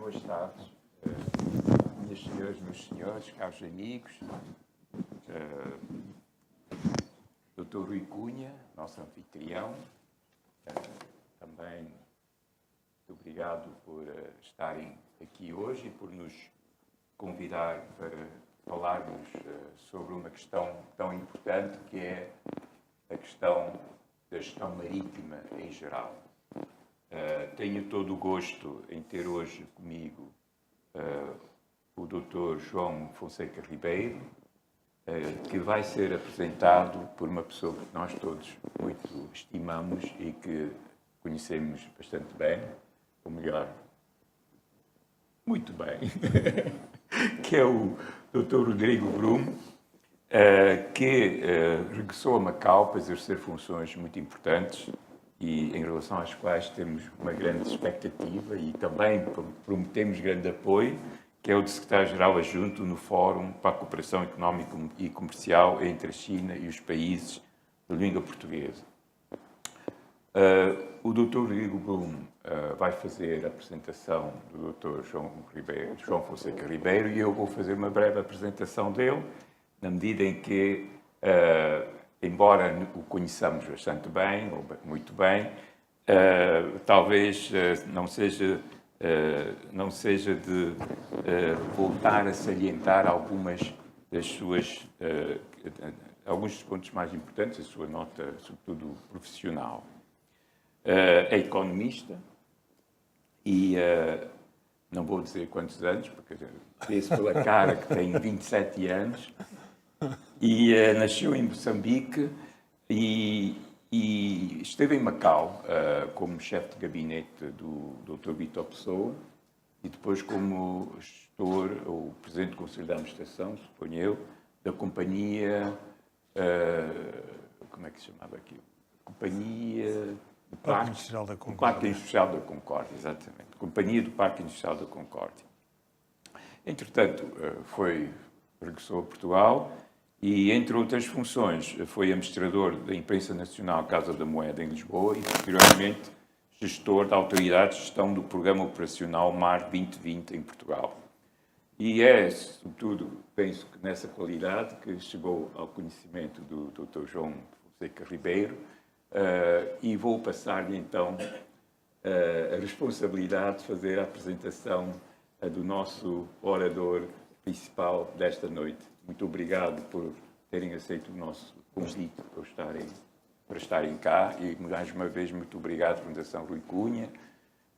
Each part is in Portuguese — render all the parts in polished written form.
boas tardes, minhas senhoras, meus senhores, caros amigos, Dr. Rui Cunha, nosso anfitrião, também muito obrigado por estarem aqui hoje e por nos convidar para falarmos sobre uma questão tão importante que é a questão da gestão marítima em geral. Tenho todo o gosto em ter hoje comigo o Dr. João Fonseca Ribeiro, que vai ser apresentado por uma pessoa que nós todos muito estimamos e que conhecemos bastante bem, ou melhor, muito bem, que é o Dr. Rodrigo Brum, que regressou a Macau para exercer funções muito importantes e em relação às quais temos uma grande expectativa e também prometemos grande apoio, que é o de Secretário-Geral Adjunto no Fórum para a Cooperação Económica e Comercial entre a China e os países de língua portuguesa. O Dr. Rodrigo Brum vai fazer a apresentação do Dr. João Fonseca Ribeiro e eu vou fazer uma breve apresentação dele, na medida em que, embora o conheçamos bastante bem, ou muito bem, talvez não seja de voltar a salientar alguns dos pontos mais importantes, a sua nota, sobretudo profissional. É economista e não vou dizer quantos anos, porque vê-se pela cara que tem 27 anos, e nasceu em Moçambique e esteve em Macau como chefe de gabinete do Dr. Vítor Pessoa e depois como gestor ou presidente do Conselho de Administração, suponho eu, da companhia, como é que se chamava aquilo? Companhia do Parque Industrial da Concórdia. Parque Industrial da Concórdia, exatamente. Companhia do Parque Industrial da Concórdia. Entretanto, regressou a Portugal e, entre outras funções, foi administrador da Imprensa Nacional Casa da Moeda em Lisboa e, posteriormente, gestor da Autoridade de Gestão do Programa Operacional MAR 2020 em Portugal. E é, sobretudo, penso que nessa qualidade que chegou ao conhecimento do Dr. João Fonseca Ribeiro e vou passar-lhe, então, a responsabilidade de fazer a apresentação do nosso orador principal desta noite. Muito obrigado por terem aceito o nosso convite para estarem cá e, mais uma vez, muito obrigado, Fundação Rui Cunha,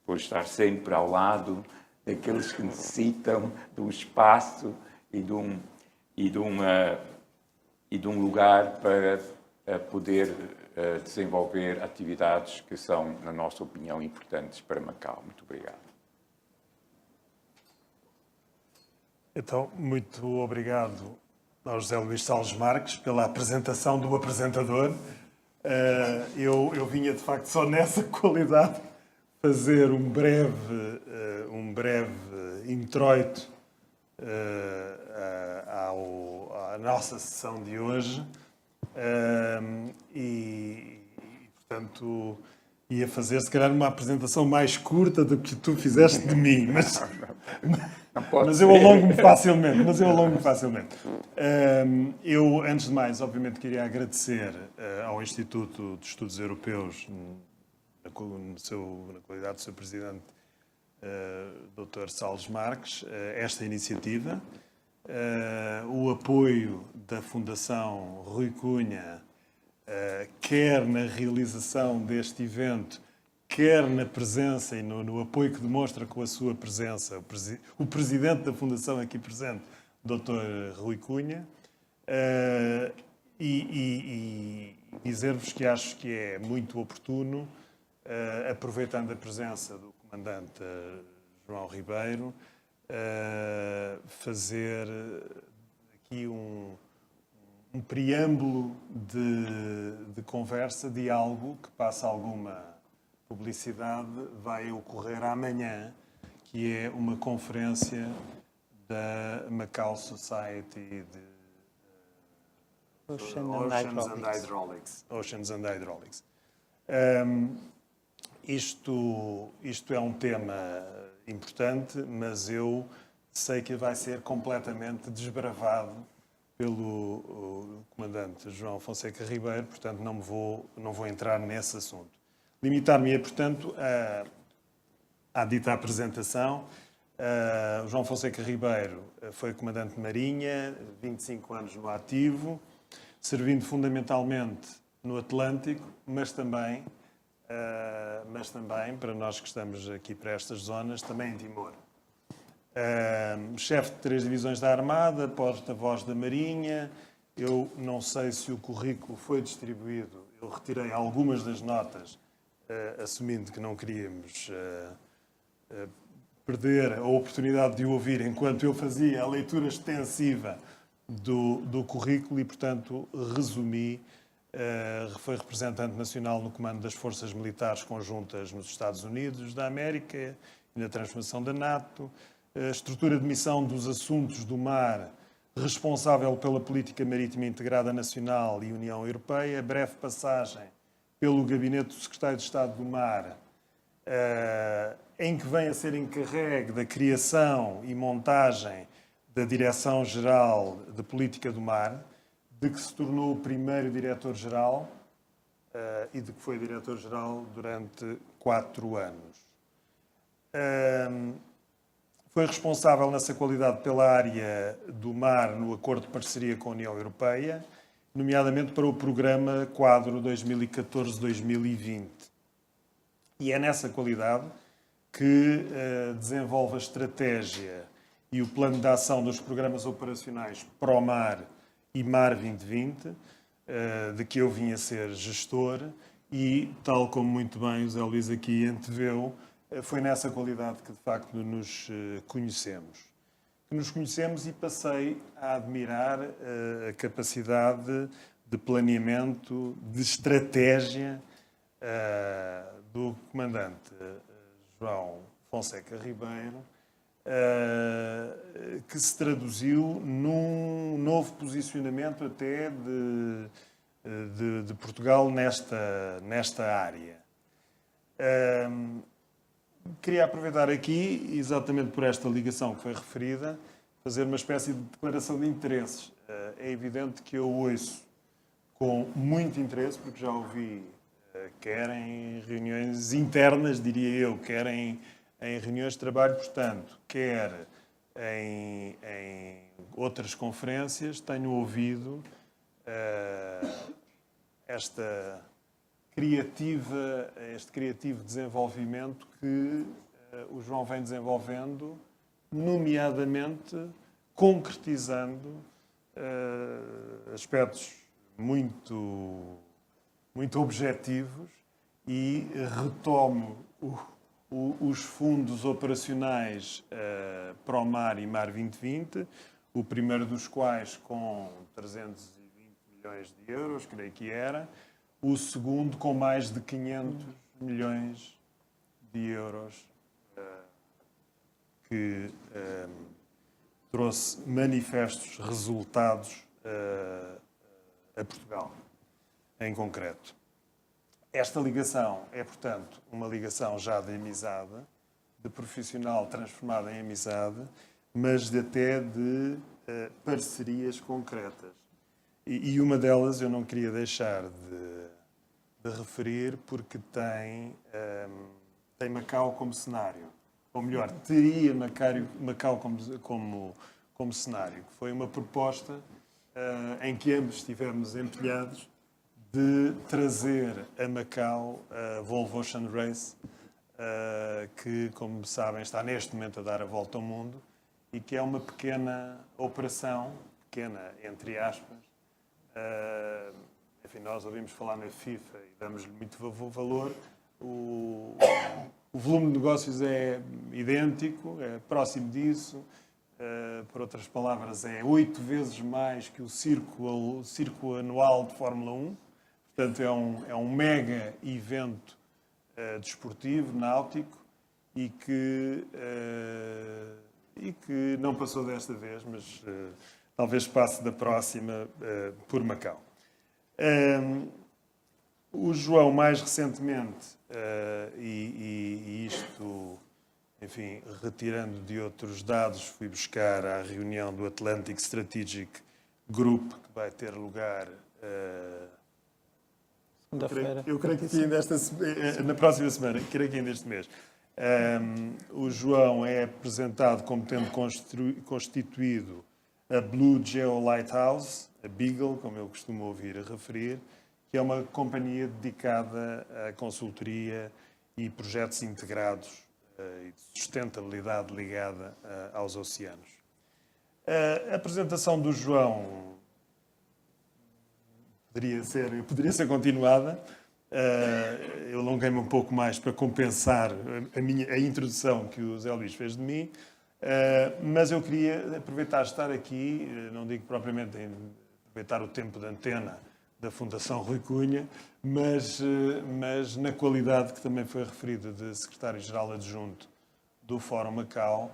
por estar sempre ao lado daqueles que necessitam de um espaço e de um lugar para poder desenvolver atividades que são, na nossa opinião, importantes para Macau. Muito obrigado. Então, muito obrigado ao José Luís Salles Marques pela apresentação do apresentador. Eu vinha, de facto, só nessa qualidade fazer um breve introito à nossa sessão de hoje portanto, ia fazer, se calhar, uma apresentação mais curta do que tu fizeste de mim, mas eu alongo-me facilmente. Eu, antes de mais, obviamente, queria agradecer ao Instituto de Estudos Europeus, na qualidade do seu presidente, Dr. Salles Marques, esta iniciativa, o apoio da Fundação Rui Cunha, quer na realização deste evento, quer na presença e no apoio que demonstra com a sua presença o presidente da Fundação aqui presente, Dr. Rui Cunha, e dizer-vos que acho que é muito oportuno, aproveitando a presença do comandante João Ribeiro, fazer aqui um preâmbulo de conversa, diálogo, que passa alguma publicidade, vai ocorrer amanhã, que é uma conferência da Macau Society de Oceans and Hydraulics. Isto é um tema importante, mas eu sei que vai ser completamente desbravado pelo comandante João Fonseca Ribeiro, portanto não vou entrar nesse assunto. Limitar-me-ei, portanto, à dita apresentação. O João Fonseca Ribeiro foi comandante de Marinha, 25 anos no ativo, servindo fundamentalmente no Atlântico, mas também, para nós que estamos aqui para estas zonas, também em Timor. Chefe de 3 divisões da Armada, porta-voz da Marinha. Eu não sei se o currículo foi distribuído. Eu retirei algumas das notas, assumindo que não queríamos perder a oportunidade de o ouvir enquanto eu fazia a leitura extensiva do currículo e, portanto, resumi. Foi representante nacional no comando das Forças Militares Conjuntas nos Estados Unidos da América e na transformação da NATO. Estrutura de missão dos assuntos do mar, responsável pela Política Marítima Integrada Nacional e União Europeia. Breve passagem pelo Gabinete do Secretário de Estado do Mar, em que vem a ser encarregue da criação e montagem da Direção-Geral de Política do Mar, de que se tornou o primeiro diretor-geral e de que foi diretor-geral durante 4 anos. Foi responsável nessa qualidade pela área do mar no Acordo de Parceria com a União Europeia, nomeadamente para o Programa Quadro 2014-2020. E é nessa qualidade que desenvolve a estratégia e o plano de ação dos programas operacionais PROMAR e MAR 2020, de que eu vim a ser gestor, e, tal como muito bem o Zé Luís aqui anteveu, foi nessa qualidade que, de facto, nos conhecemos. E passei a admirar a capacidade de planeamento, de estratégia do comandante João Fonseca Ribeiro, que se traduziu num novo posicionamento até de Portugal nesta área. Queria aproveitar aqui, exatamente por esta ligação que foi referida, fazer uma espécie de declaração de interesses. É evidente que eu ouço com muito interesse, porque já ouvi, quer em reuniões internas, diria eu, quer em reuniões de trabalho, portanto, quer em outras conferências, tenho ouvido este criativo desenvolvimento que o João vem desenvolvendo, nomeadamente concretizando aspectos muito objetivos, e retomo os fundos operacionais PROMAR e MAR 2020, o primeiro dos quais com 320 milhões de euros, creio que era, o segundo com mais de 500 milhões de euros, que trouxe manifestos resultados a Portugal, em concreto. Esta ligação é, portanto, uma ligação já de amizade, de profissional transformada em amizade, mas até de parcerias concretas. E uma delas eu não queria deixar de referir, porque tem Macau como cenário. Ou melhor, teria Macau como cenário, que foi uma proposta em que ambos estivemos empenhados de trazer a Macau a Volvo Ocean Race, que, como sabem, está neste momento a dar a volta ao mundo, e que é uma pequena operação, pequena entre aspas. Enfim, nós ouvimos falar na FIFA e damos-lhe muito valor. O volume de negócios é idêntico, é próximo disso. Por outras palavras, é 8 vezes mais que o circo anual de Fórmula 1. Portanto, é um mega evento desportivo, náutico, e que não passou desta vez, mas talvez passe da próxima por Macau. O João, mais recentemente, e isto, enfim, retirando de outros dados, fui buscar à reunião do Atlantic Strategic Group, que vai ter lugar eu creio que ainda na próxima semana, creio que ainda este mês. O João é apresentado como tendo constituído a Blue Geo Lighthouse, a Beagle, como eu costumo ouvir a referir, que é uma companhia dedicada à consultoria e projetos integrados e de sustentabilidade ligada aos oceanos. A apresentação do João poderia ser continuada. Eu alonguei-me um pouco mais para compensar a introdução que o Zé Luís fez de mim, mas eu queria aproveitar de estar aqui, não digo propriamente em aproveitar o tempo de antena da Fundação Rui Cunha, mas na qualidade que também foi referida de secretário-geral adjunto do Fórum Macau,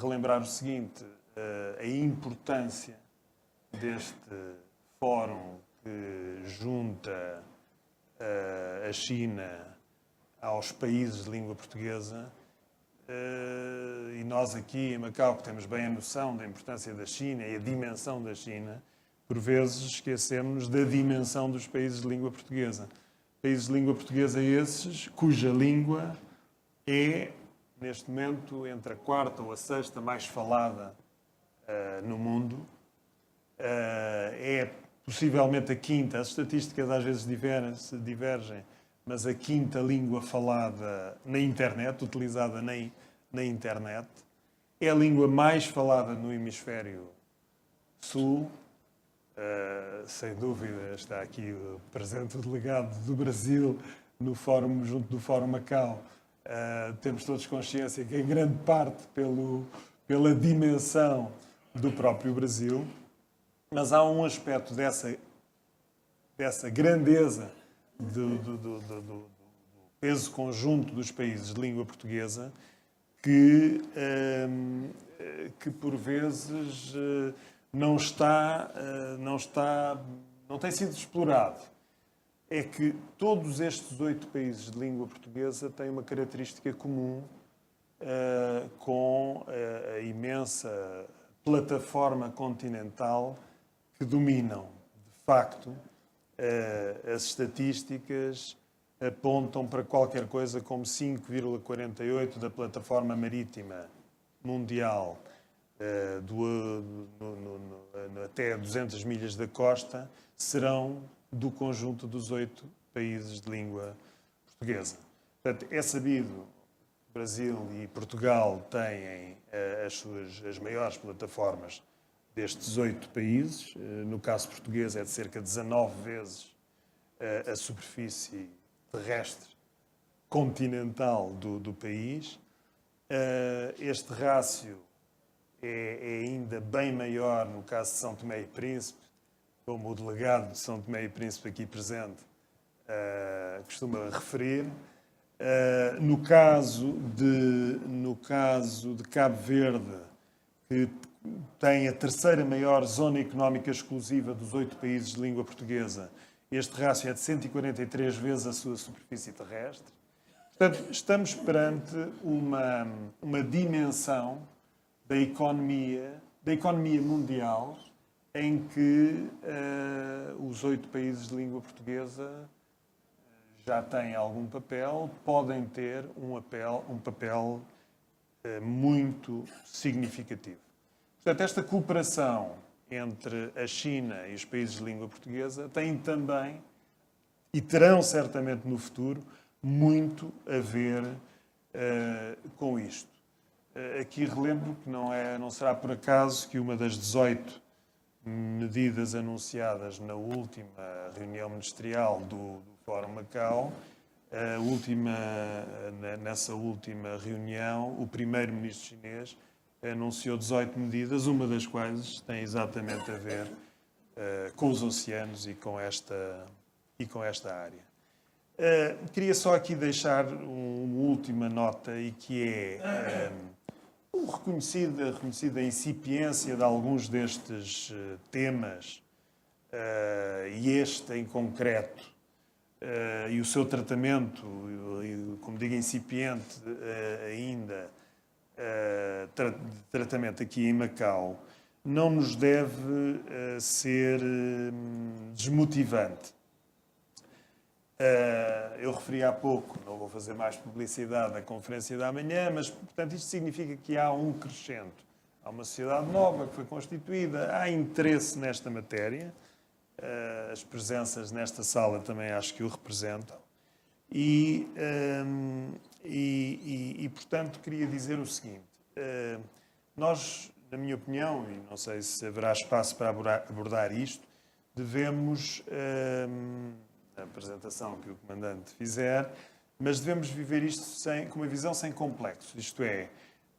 relembrar o seguinte, a importância deste fórum que junta a China aos países de língua portuguesa, e nós aqui em Macau, que temos bem a noção da importância da China e a dimensão da China, por vezes esquecemos da dimensão dos países de língua portuguesa. Países de língua portuguesa esses, cuja língua é, neste momento, entre a quarta ou a sexta mais falada no mundo, é possivelmente a quinta, as estatísticas às vezes divergem, mas a quinta língua falada na internet, utilizada na internet, é a língua mais falada no hemisfério sul. Sem dúvida está aqui presente o delegado do Brasil no fórum, junto do Fórum Macau. Temos todos consciência que em grande parte pela dimensão do próprio Brasil. Mas há um aspecto dessa grandeza do peso conjunto dos países de língua portuguesa que por vezes não tem sido explorado. É que todos estes 8 países de língua portuguesa têm uma característica comum com a imensa plataforma continental que dominam. De facto, as estatísticas apontam para qualquer coisa como 5,48% da plataforma marítima mundial até 200 milhas da costa serão do conjunto dos 8 países de língua portuguesa. Portanto, é sabido que Brasil e Portugal têm as maiores plataformas destes 8 países. No caso português é de cerca de 19 vezes a superfície terrestre continental do país. Este rácio é ainda bem maior no caso de São Tomé e Príncipe, como o delegado de São Tomé e Príncipe aqui presente costuma referir. No caso de Cabo Verde, que tem a terceira maior zona económica exclusiva dos 8 países de língua portuguesa, este rácio é de 143 vezes a sua superfície terrestre. Portanto, estamos perante uma dimensão da economia mundial em que os 8 países de língua portuguesa já têm algum papel, podem ter um papel muito significativo. Portanto, esta cooperação entre a China e os países de língua portuguesa tem também, e terão certamente no futuro, muito a ver com isto. Aqui relembro que não será por acaso que uma das 18 medidas anunciadas na última reunião ministerial do Fórum Macau, nessa última reunião, o primeiro-ministro chinês anunciou 18 medidas, uma das quais tem exatamente a ver com os oceanos e com esta área. Queria só aqui deixar uma última nota, e que é reconhecida incipiência de alguns destes temas, e este em concreto e o seu tratamento, como digo, incipiente ainda, tratamento aqui em Macau, não nos deve ser desmotivante. Eu referi há pouco, não vou fazer mais publicidade da conferência da manhã, mas, portanto, isto significa que há um crescente. Há uma sociedade nova que foi constituída, há interesse nesta matéria, as presenças nesta sala também acho que o representam. Portanto, queria dizer o seguinte. Nós, na minha opinião, e não sei se haverá espaço para abordar isto, devemos, na apresentação que o Comandante fizer, mas devemos viver isto com uma visão sem complexos. Isto é,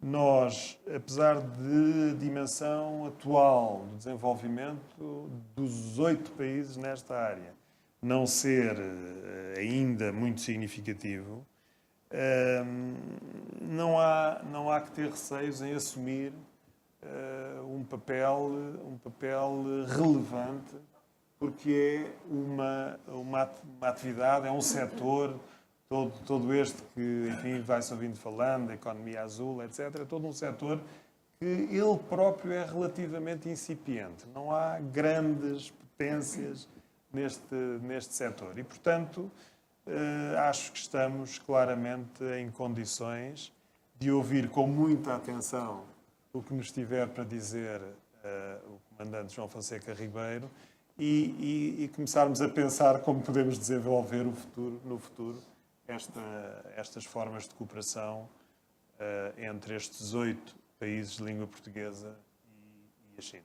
nós, apesar de dimensão atual do desenvolvimento dos 8 países nesta área não ser ainda muito significativo, não há que ter receios em assumir um papel relevante, porque é uma atividade, é um setor, todo este que, enfim, vai-se ouvindo falando, a economia azul, etc., é todo um setor que ele próprio é relativamente incipiente. Não há grandes potências neste setor. E, portanto, acho que estamos claramente em condições de ouvir com muita atenção o que nos tiver para dizer o Comandante João Fonseca Ribeiro e começarmos a pensar como podemos desenvolver no futuro estas formas de cooperação entre estes 8 países de língua portuguesa e a China.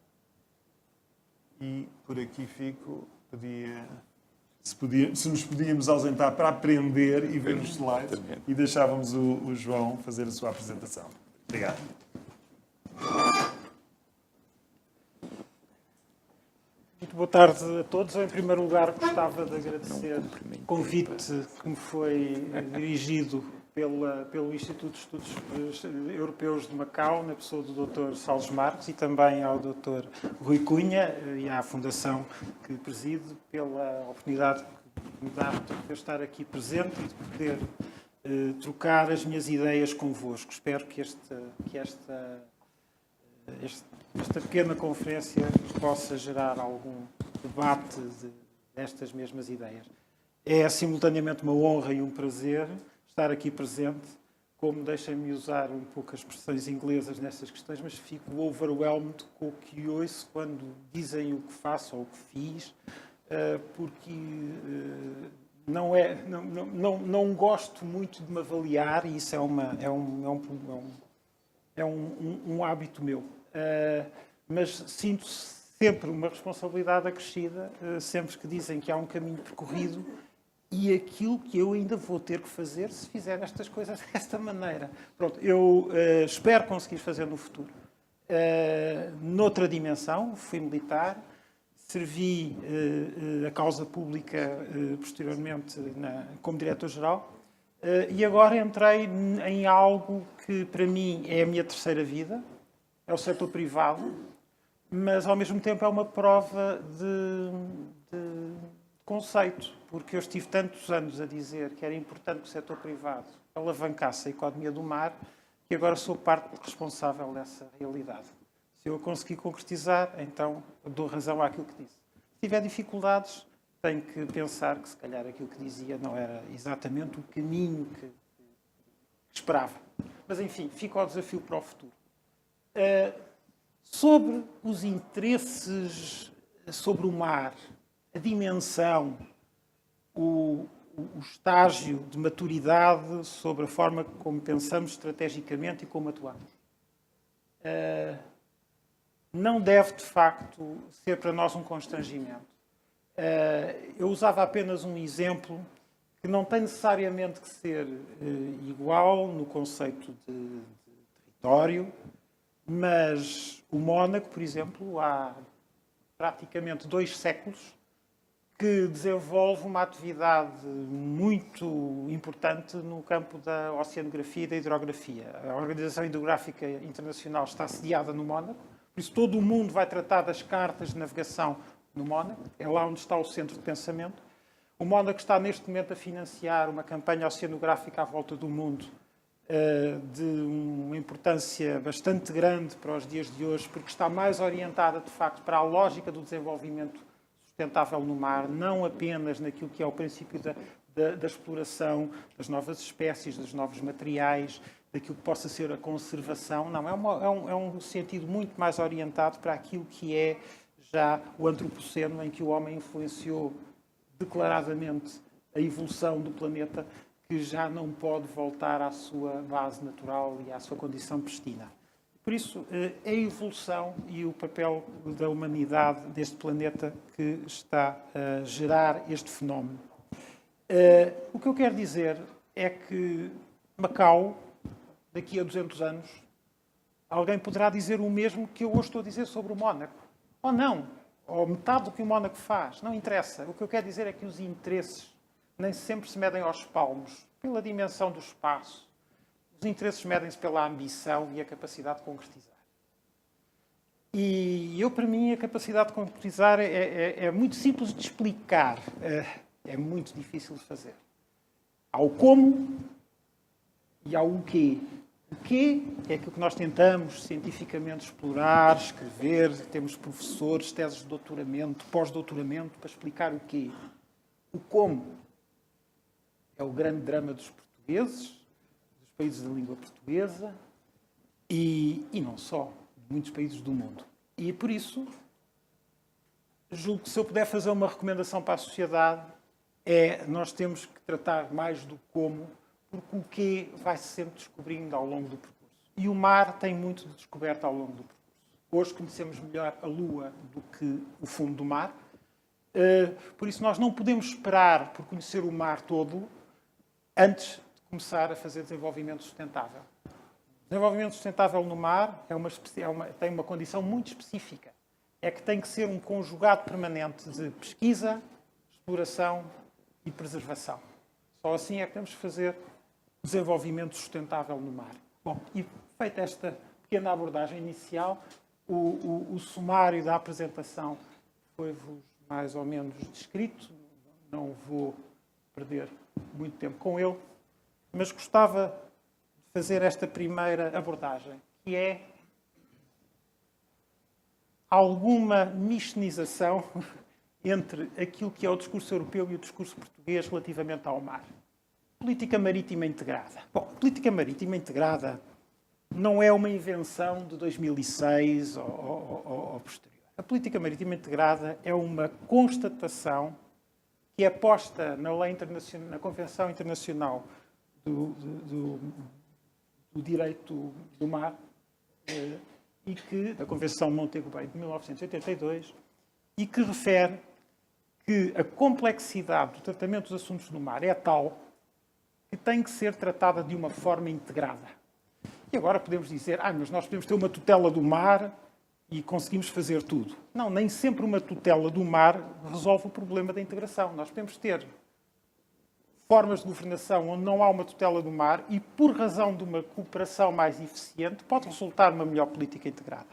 E por aqui fico, se nos podíamos ausentar para aprender e ver os slides, e deixávamos o João fazer a sua apresentação. Obrigado. Muito boa tarde a todos. Em primeiro lugar, gostava de agradecer o convite que me foi dirigido pelo Instituto de Estudos Europeus de Macau, na pessoa do Dr. Salles Marques, e também ao Dr. Rui Cunha e à Fundação que presido, pela oportunidade que me dá de poder estar aqui presente e de poder trocar as minhas ideias convosco. Espero que esta pequena conferência possa gerar algum debate destas mesmas ideias. É simultaneamente uma honra e um prazer estar aqui presente, como deixem-me usar um pouco as expressões inglesas nestas questões, mas fico overwhelmed com o que ouço quando dizem o que faço ou o que fiz, porque não gosto muito de me avaliar, e isso é um hábito meu. Mas sinto sempre uma responsabilidade acrescida, sempre que dizem que há um caminho percorrido e aquilo que eu ainda vou ter que fazer se fizer estas coisas desta maneira. Pronto, eu espero conseguir fazer no futuro. Noutra dimensão, fui militar, servi a causa pública posteriormente como diretor-geral e agora entrei em algo que para mim é a minha terceira vida. É o setor privado, mas ao mesmo tempo é uma prova de conceito, porque eu estive tantos anos a dizer que era importante que o setor privado alavancasse a economia do mar, que agora sou parte responsável dessa realidade. Se eu a conseguir concretizar, então dou razão àquilo que disse. Se tiver dificuldades, tenho que pensar que se calhar aquilo que dizia não era exatamente o caminho que esperava. Mas enfim, fica ao desafio para o futuro. Sobre os interesses sobre o mar, a dimensão, o estágio de maturidade sobre a forma como pensamos estrategicamente e como atuamos. Não deve, de facto, ser para nós um constrangimento. Eu usava apenas um exemplo que não tem necessariamente que ser igual no conceito de território, mas o Mónaco, por exemplo, há praticamente 2 séculos que desenvolve uma atividade muito importante no campo da oceanografia e da hidrografia. A Organização Hidrográfica Internacional está sediada no Mónaco, por isso todo o mundo vai tratar das cartas de navegação no Mónaco, é lá onde está o centro de pensamento. O Mónaco está neste momento a financiar uma campanha oceanográfica à volta do mundo de uma importância bastante grande para os dias de hoje, porque está mais orientada, de facto, para a lógica do desenvolvimento sustentável no mar, não apenas naquilo que é o princípio da exploração das novas espécies, dos novos materiais, daquilo que possa ser a conservação. Não, é um sentido muito mais orientado para aquilo que é já o antropoceno, em que o homem influenciou declaradamente a evolução do planeta, que já não pode voltar à sua base natural e à sua condição pristina. Por isso, é a evolução e o papel da humanidade deste planeta que está a gerar este fenómeno. O que eu quero dizer é que Macau, daqui a 200 anos, alguém poderá dizer o mesmo que eu hoje estou a dizer sobre o Mónaco. Ou não, ou metade do que o Mónaco faz. Não interessa. O que eu quero dizer é que os interesses nem sempre se medem aos palmos, pela dimensão do espaço. Os interesses medem-se pela ambição e a capacidade de concretizar. E eu, para mim, a capacidade de concretizar é muito simples de explicar. É muito difícil de fazer. Há o como e há o quê. O quê é aquilo que nós tentamos cientificamente explorar, escrever. Temos professores, teses de doutoramento, pós-doutoramento, para explicar o quê. O como é o grande drama dos portugueses, dos países da língua portuguesa e não só, de muitos países do mundo. E, por isso, julgo que se eu puder fazer uma recomendação para a sociedade, nós temos que tratar mais do como, porque o quê vai-se sempre descobrindo ao longo do percurso. E o mar tem muito de descoberta ao longo do percurso. Hoje conhecemos melhor a Lua do que o fundo do mar. Por isso, nós não podemos esperar por conhecer o mar todo antes de começar a fazer desenvolvimento sustentável. O desenvolvimento sustentável no mar tem uma condição muito específica. É que tem que ser um conjugado permanente de pesquisa, exploração e preservação. Só assim é que temos que fazer desenvolvimento sustentável no mar. Bom, e feita esta pequena abordagem inicial, o sumário da apresentação foi-vos mais ou menos descrito. Não vou perder muito tempo com ele, mas gostava de fazer esta primeira abordagem, que é alguma mistinização entre aquilo que é o discurso europeu e o discurso português relativamente ao mar. Política marítima integrada. Bom, a política marítima integrada não é uma invenção de 2006 ou posterior. A política marítima integrada é uma constatação que é posta na lei internacional, na Convenção Internacional do Direito do Mar, e que, da Convenção Montego Bay de 1982, e que refere que a complexidade do tratamento dos assuntos no mar é tal que tem que ser tratada de uma forma integrada. E agora podemos dizer, mas nós podemos ter uma tutela do mar e conseguimos fazer tudo. Não, nem sempre uma tutela do mar resolve o problema da integração. Nós podemos ter formas de governação onde não há uma tutela do mar e, por razão de uma cooperação mais eficiente, pode resultar numa melhor política integrada.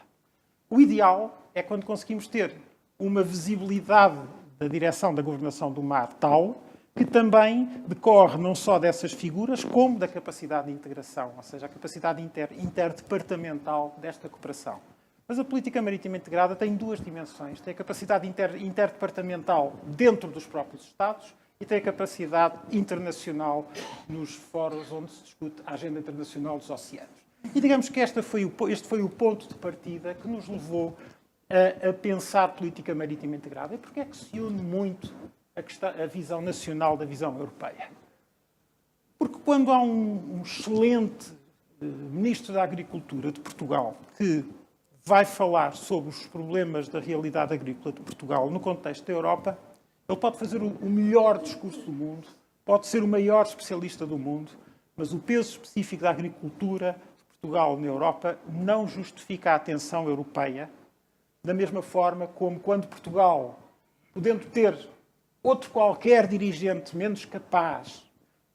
O ideal é quando conseguimos ter uma visibilidade da direção da governação do mar tal que também decorre não só dessas figuras, como da capacidade de integração, ou seja, a capacidade interdepartamental desta cooperação. Mas a política marítima integrada tem duas dimensões. Tem a capacidade interdepartamental dentro dos próprios Estados e tem a capacidade internacional nos fóruns onde se discute a agenda internacional dos oceanos. E digamos que este foi o ponto de partida que nos levou a pensar política marítima integrada. E porquê é que se une muito a visão nacional da visão europeia? Porque quando há um excelente Ministro da Agricultura de Portugal que vai falar sobre os problemas da realidade agrícola de Portugal no contexto da Europa, ele pode fazer o melhor discurso do mundo, pode ser o maior especialista do mundo, mas o peso específico da agricultura de Portugal na Europa não justifica a atenção europeia, da mesma forma como quando Portugal, podendo ter outro qualquer dirigente menos capaz,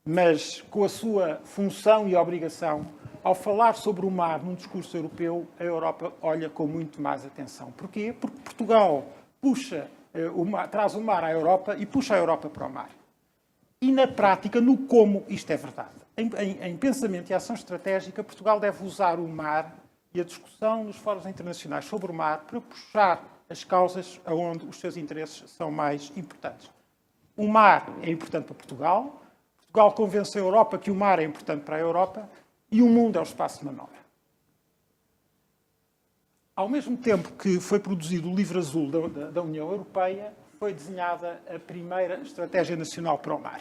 mas com a sua função e obrigação, ao falar sobre o mar num discurso europeu, a Europa olha com muito mais atenção. Porquê? Porque Portugal puxa traz o mar à Europa e puxa a Europa para o mar. E na prática, no como, isto é verdade. Em pensamento e ação estratégica, Portugal deve usar o mar e a discussão nos fóruns internacionais sobre o mar para puxar as causas aonde os seus interesses são mais importantes. O mar é importante para Portugal, Portugal convence a Europa que o mar é importante para a Europa e o mundo é o espaço de manobra. Ao mesmo tempo que foi produzido o Livro Azul da União Europeia, foi desenhada a primeira Estratégia Nacional para o Mar.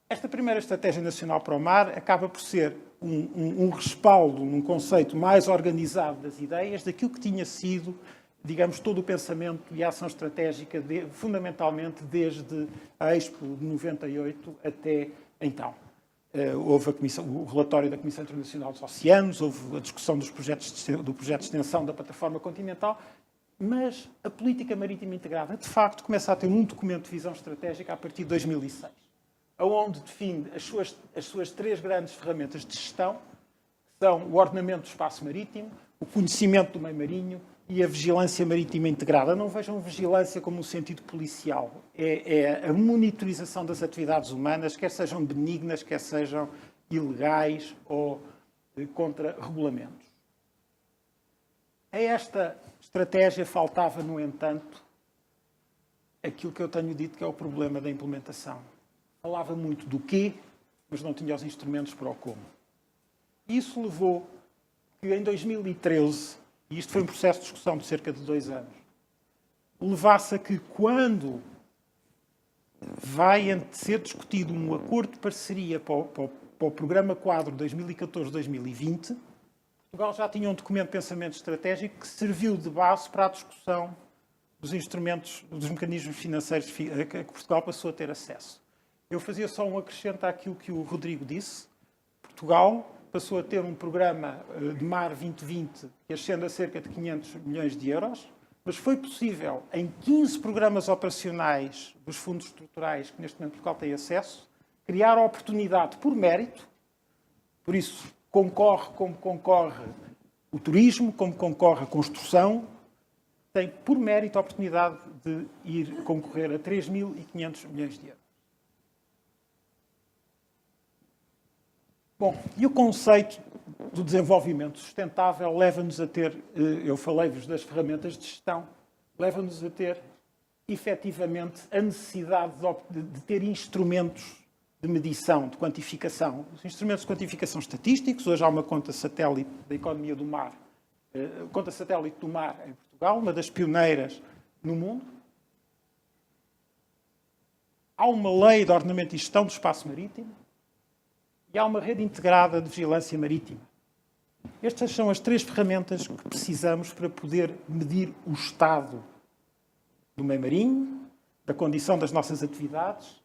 Esta primeira Estratégia Nacional para o Mar acaba por ser um respaldo num conceito mais organizado das ideias daquilo que tinha sido, digamos, todo o pensamento e a ação estratégica, fundamentalmente desde a Expo de 98 até então. Houve o relatório da Comissão Internacional dos Oceanos, houve a discussão do projeto de extensão da plataforma continental, mas a política marítima integrada, de facto, começa a ter um documento de visão estratégica a partir de 2006, onde define as suas três grandes ferramentas de gestão, que são o ordenamento do espaço marítimo, o conhecimento do meio marinho e a vigilância marítima integrada. Não vejam vigilância como um sentido policial. É a monitorização das atividades humanas, quer sejam benignas, quer sejam ilegais ou contra regulamentos. A esta estratégia faltava, no entanto, aquilo que eu tenho dito que é o problema da implementação. Falava muito do quê, mas não tinha os instrumentos para o como. Isso levou que em 2013, e isto foi um processo de discussão de cerca de 2 anos, levasse a que quando vai ser discutido um acordo de parceria para o Programa Quadro 2014-2020, Portugal já tinha um documento de pensamento estratégico que serviu de base para a discussão dos instrumentos, dos mecanismos financeiros a que Portugal passou a ter acesso. Eu fazia só um acrescento àquilo que o Rodrigo disse. Portugal passou a ter um programa de Mar 2020 que ascende a cerca de 500 milhões de euros, mas foi possível, em 15 programas operacionais dos fundos estruturais que neste momento Portugal tem acesso, criar a oportunidade por mérito, por isso concorre como concorre o turismo, como concorre a construção, tem por mérito a oportunidade de ir concorrer a 3.500 milhões de euros. Bom, e o conceito do desenvolvimento sustentável leva-nos a ter, eu falei-vos das ferramentas de gestão, leva-nos a ter, efetivamente, a necessidade de ter instrumentos de medição, de quantificação. Os instrumentos de quantificação estatísticos, hoje há uma conta satélite da economia do mar, conta satélite do mar em Portugal, uma das pioneiras no mundo. Há uma lei de ordenamento e gestão do espaço marítimo e há uma rede integrada de vigilância marítima. Estas são as 3 ferramentas que precisamos para poder medir o estado do meio marinho, da condição das nossas atividades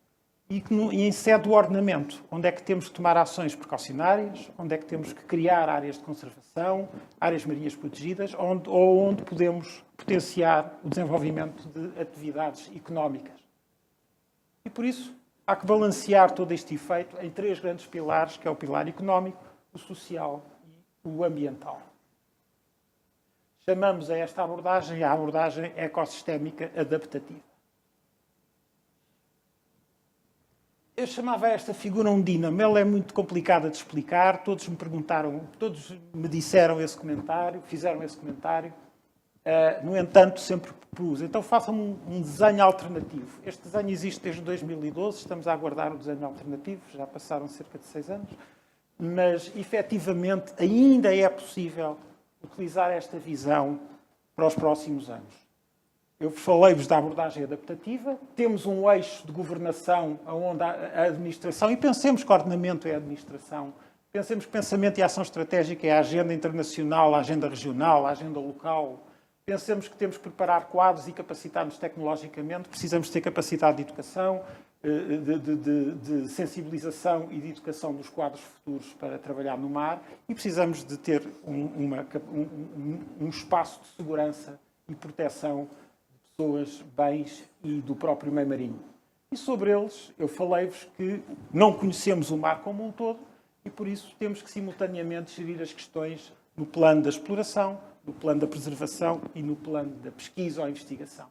e em sede do ordenamento, onde é que temos que tomar ações precaucionárias, onde é que temos que criar áreas de conservação, áreas marinhas protegidas, onde podemos potenciar o desenvolvimento de atividades económicas. E por isso há que balancear todo este efeito em 3 grandes pilares, que é o pilar económico, o social e o ambiental. Chamamos a esta abordagem a abordagem ecossistémica adaptativa. Eu chamava esta figura um dínamo. Ela é muito complicada de explicar. Todos me perguntaram, todos me disseram esse comentário, fizeram esse comentário. No entanto, sempre propus. Então façam um desenho alternativo. Este desenho existe desde 2012. Estamos a aguardar o desenho alternativo. Já passaram cerca de 6 anos. Mas, efetivamente, ainda é possível utilizar esta visão para os próximos anos. Eu falei-vos da abordagem adaptativa. Temos um eixo de governação onde a administração, e pensemos que ordenamento é a administração, pensemos que pensamento e ação estratégica é a agenda internacional, a agenda regional, a agenda local. Pensemos que temos que preparar quadros e capacitar-nos tecnologicamente. Precisamos ter capacidade de educação, de sensibilização e de educação dos quadros futuros para trabalhar no mar. E precisamos de ter um espaço de segurança e proteção pessoas, bens e do próprio meio marinho. E sobre eles, eu falei-vos que não conhecemos o mar como um todo e, por isso, temos que simultaneamente gerir as questões no plano da exploração, no plano da preservação e no plano da pesquisa ou investigação.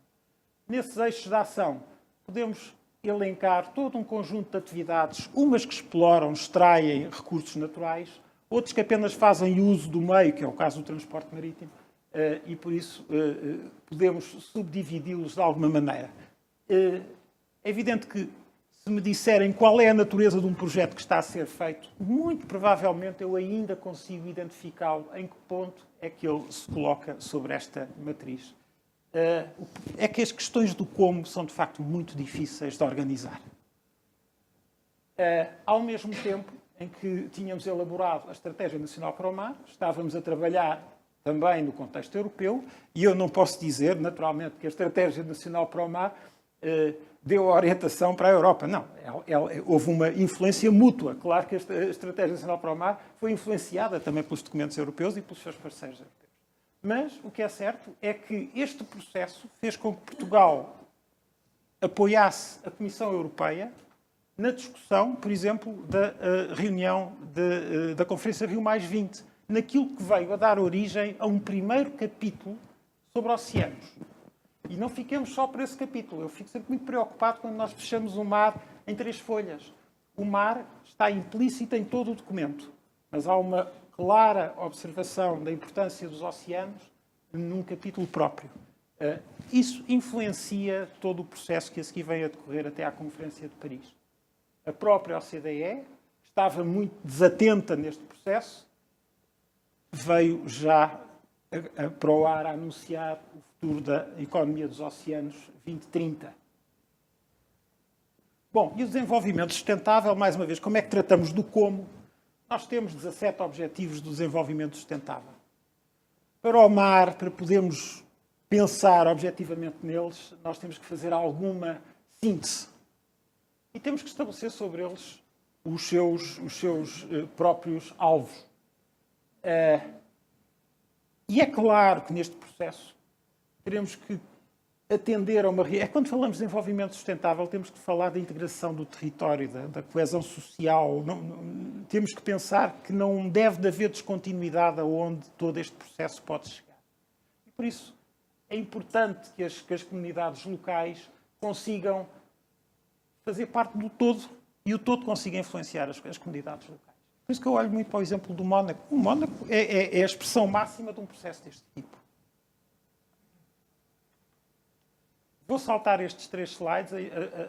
nesses eixos de ação, podemos elencar todo um conjunto de atividades, umas que exploram, extraem recursos naturais, outras que apenas fazem uso do meio, que é o caso do transporte marítimo, e por isso podemos subdividi-los de alguma maneira. É evidente que, se me disserem qual é a natureza de um projeto que está a ser feito, muito provavelmente eu ainda consigo identificá-lo em que ponto é que ele se coloca sobre esta matriz. É que as questões do como são, de facto, muito difíceis de organizar. Ao mesmo tempo em que tínhamos elaborado a Estratégia Nacional para o Mar, estávamos a trabalhar também no contexto europeu, e eu não posso dizer, naturalmente, que a Estratégia Nacional para o Mar deu orientação para a Europa. Não, houve uma influência mútua. Claro que a Estratégia Nacional para o Mar foi influenciada também pelos documentos europeus e pelos seus parceiros europeus. Mas o que é certo é que este processo fez com que Portugal apoiasse a Comissão Europeia na discussão, por exemplo, da reunião da Conferência Rio+20, naquilo que veio a dar origem a um primeiro capítulo sobre oceanos. E não fiquemos só por esse capítulo. Eu fico sempre muito preocupado quando nós fechamos o mar em 3 folhas. O mar está implícito em todo o documento, mas há uma clara observação da importância dos oceanos num capítulo próprio. Isso influencia todo o processo que a seguir vem a decorrer até à Conferência de Paris. A própria OCDE estava muito desatenta neste processo, veio já para o ar a anunciar o futuro da economia dos oceanos 2030. Bom, e o desenvolvimento sustentável, mais uma vez, como é que tratamos do como? Nós temos 17 objetivos do desenvolvimento sustentável. Para o mar, para podermos pensar objetivamente neles, nós temos que fazer alguma síntese. E temos que estabelecer sobre eles os seus próprios alvos. E é claro que neste processo teremos que atender a uma... Quando falamos de desenvolvimento sustentável, temos que falar da integração do território, da coesão social. Temos que pensar que não deve haver descontinuidade aonde todo este processo pode chegar. E por isso é importante que as comunidades locais consigam fazer parte do todo e o todo consiga influenciar as comunidades locais. Por isso que eu olho muito para o exemplo do Mónaco. O Mónaco é a expressão máxima de um processo deste tipo. Vou saltar estes 3 slides,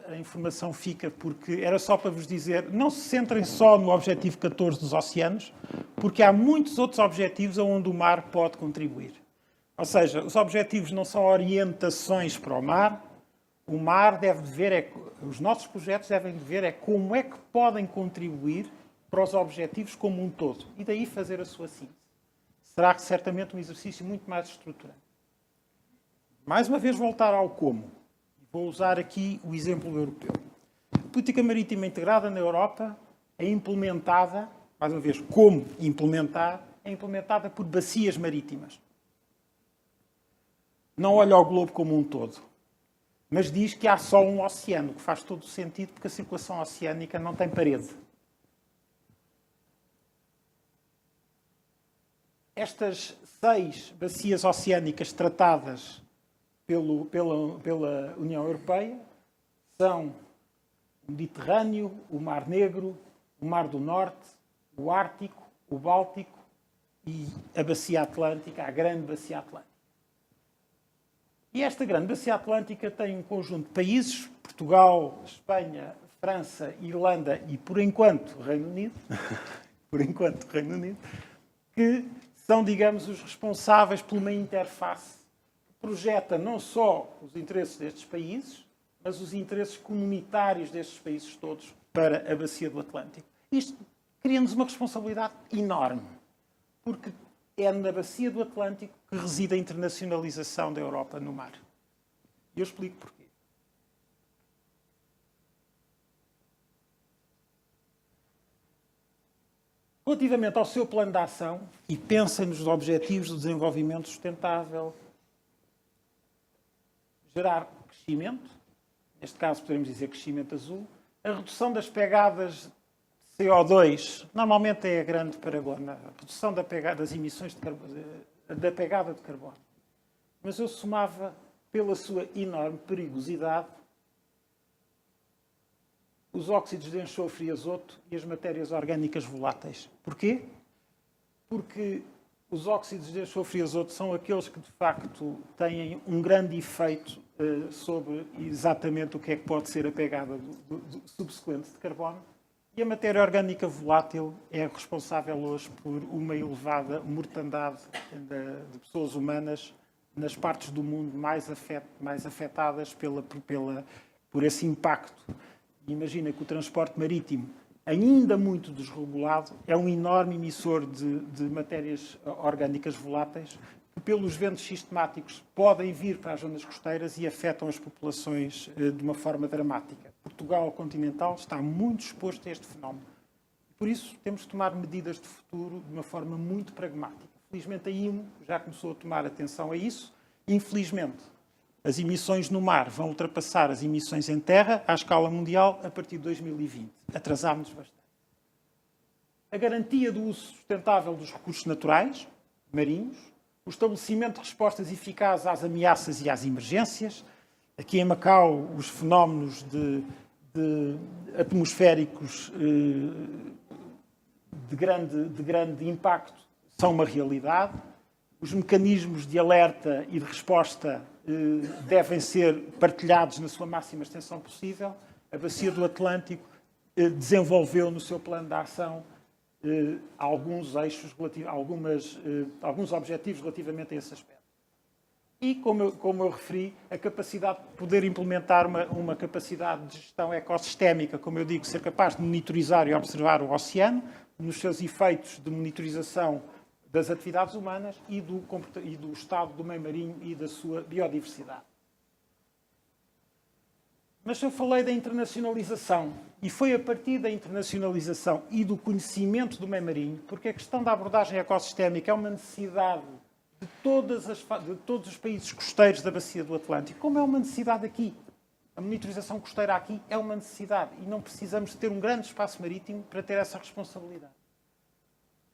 a informação fica, porque era só para vos dizer, não se centrem só no objetivo 14 dos oceanos, porque há muitos outros objetivos onde o mar pode contribuir. Ou seja, os objetivos não são orientações para o mar deve ver, os nossos projetos devem ver como é que podem contribuir para os objetivos como um todo. E daí fazer a sua síntese. Será certamente um exercício muito mais estruturante. Mais uma vez voltar ao como. Vou usar aqui o exemplo europeu. A política marítima integrada na Europa é implementada, mais uma vez, como implementar, é implementada por bacias marítimas. Não olha o globo como um todo, mas diz que há só um oceano, que faz todo o sentido, porque a circulação oceânica não tem parede. Estas 6 bacias oceânicas tratadas pela União Europeia são o Mediterrâneo, o Mar Negro, o Mar do Norte, o Ártico, o Báltico e a Bacia Atlântica, a Grande Bacia Atlântica. E esta Grande Bacia Atlântica tem um conjunto de países, Portugal, Espanha, França, Irlanda e, por enquanto, Reino Unido, que são, digamos, os responsáveis por uma interface que projeta não só os interesses destes países, mas os interesses comunitários destes países todos para a Bacia do Atlântico. Isto cria-nos uma responsabilidade enorme, porque é na Bacia do Atlântico que reside a internacionalização da Europa no mar. E eu explico porquê. Relativamente ao seu plano de ação, e pensem nos objetivos do desenvolvimento sustentável, gerar crescimento, neste caso poderemos dizer crescimento azul, a redução das pegadas de CO2, normalmente é a grande paragona, a redução das emissões de carbono, da pegada de carbono. Mas eu somava pela sua enorme perigosidade, os óxidos de enxofre e azoto e as matérias orgânicas voláteis. Porquê? Porque os óxidos de enxofre e azoto são aqueles que, de facto, têm um grande efeito sobre exatamente o que é que pode ser a pegada do subsequente de carbono. E a matéria orgânica volátil é responsável hoje por uma elevada mortandade de pessoas humanas nas partes do mundo mais afetadas por esse impacto. Imagina que o transporte marítimo, ainda muito desregulado, é um enorme emissor de matérias orgânicas voláteis que, pelos ventos sistemáticos, podem vir para as zonas costeiras e afetam as populações de uma forma dramática. Portugal continental está muito exposto a este fenómeno. Por isso, temos de tomar medidas de futuro de uma forma muito pragmática. Felizmente, a IMO já começou a tomar atenção a isso. Infelizmente, as emissões no mar vão ultrapassar as emissões em terra à escala mundial a partir de 2020. Atrasámos-nos bastante. A garantia do uso sustentável dos recursos naturais, marinhos, o estabelecimento de respostas eficazes às ameaças e às emergências. Aqui em Macau, os fenómenos atmosféricos de grande impacto são uma realidade. Os mecanismos de alerta e de resposta devem ser partilhados na sua máxima extensão possível. A Bacia do Atlântico desenvolveu no seu plano de ação alguns objetivos relativamente a esse aspecto. E, como eu referi, a capacidade de poder implementar uma capacidade de gestão ecossistémica, como eu digo, ser capaz de monitorizar e observar o oceano, nos seus efeitos de monitorização das atividades humanas e do estado do meio marinho e da sua biodiversidade. Mas eu falei da internacionalização, e foi a partir da internacionalização e do conhecimento do meio marinho, porque a questão da abordagem ecossistémica é uma necessidade de todos os países costeiros da Bacia do Atlântico, como é uma necessidade aqui. A monitorização costeira aqui é uma necessidade, e não precisamos ter um grande espaço marítimo para ter essa responsabilidade.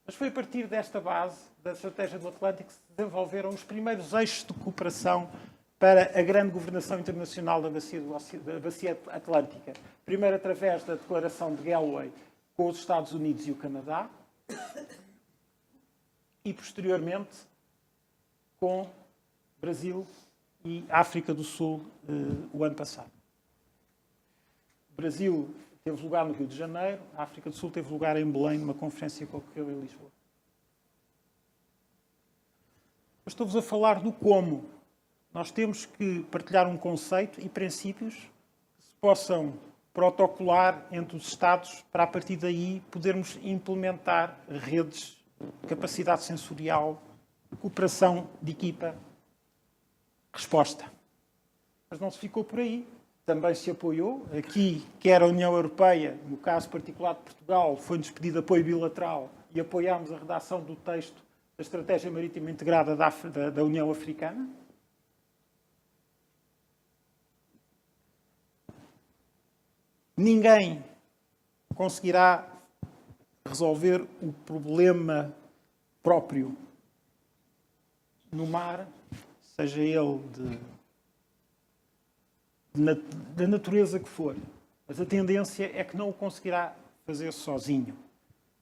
Mas foi a partir desta base, da Estratégia do Atlântico, que se desenvolveram os primeiros eixos de cooperação para a grande governação internacional da Bacia Atlântica. Primeiro através da Declaração de Galway com os Estados Unidos e o Canadá e, posteriormente, com Brasil e África do Sul o ano passado. O Brasil teve lugar no Rio de Janeiro, a África do Sul teve lugar em Belém, numa conferência que ocorreu em Lisboa. Eu estou-vos a falar do como. Nós temos que partilhar um conceito e princípios que se possam protocolar entre os Estados para, a partir daí, podermos implementar redes de capacidade sensorial, cooperação de equipa, resposta. Mas não se ficou por aí. Também se apoiou. Aqui, quer a União Europeia, no caso particular de Portugal, foi-nos pedido apoio bilateral e apoiámos a redação do texto da Estratégia Marítima Integrada da União Africana. Ninguém conseguirá resolver o problema próprio no mar, seja ele da natureza que for. Mas a tendência é que não o conseguirá fazer sozinho.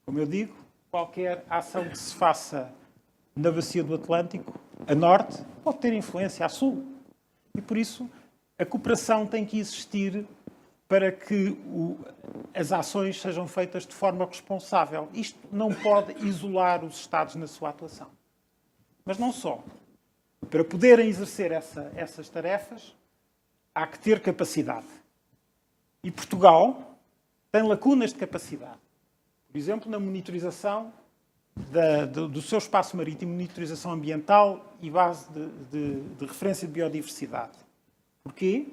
Como eu digo, qualquer ação que se faça na Bacia do Atlântico, a norte, pode ter influência a sul. E, por isso, a cooperação tem que existir para que as ações sejam feitas de forma responsável. Isto não pode isolar os Estados na sua atuação. Mas não só. Para poderem exercer essas tarefas, há que ter capacidade. E Portugal tem lacunas de capacidade. Por exemplo, na monitorização do seu espaço marítimo, monitorização ambiental e base de referência de biodiversidade. Porquê?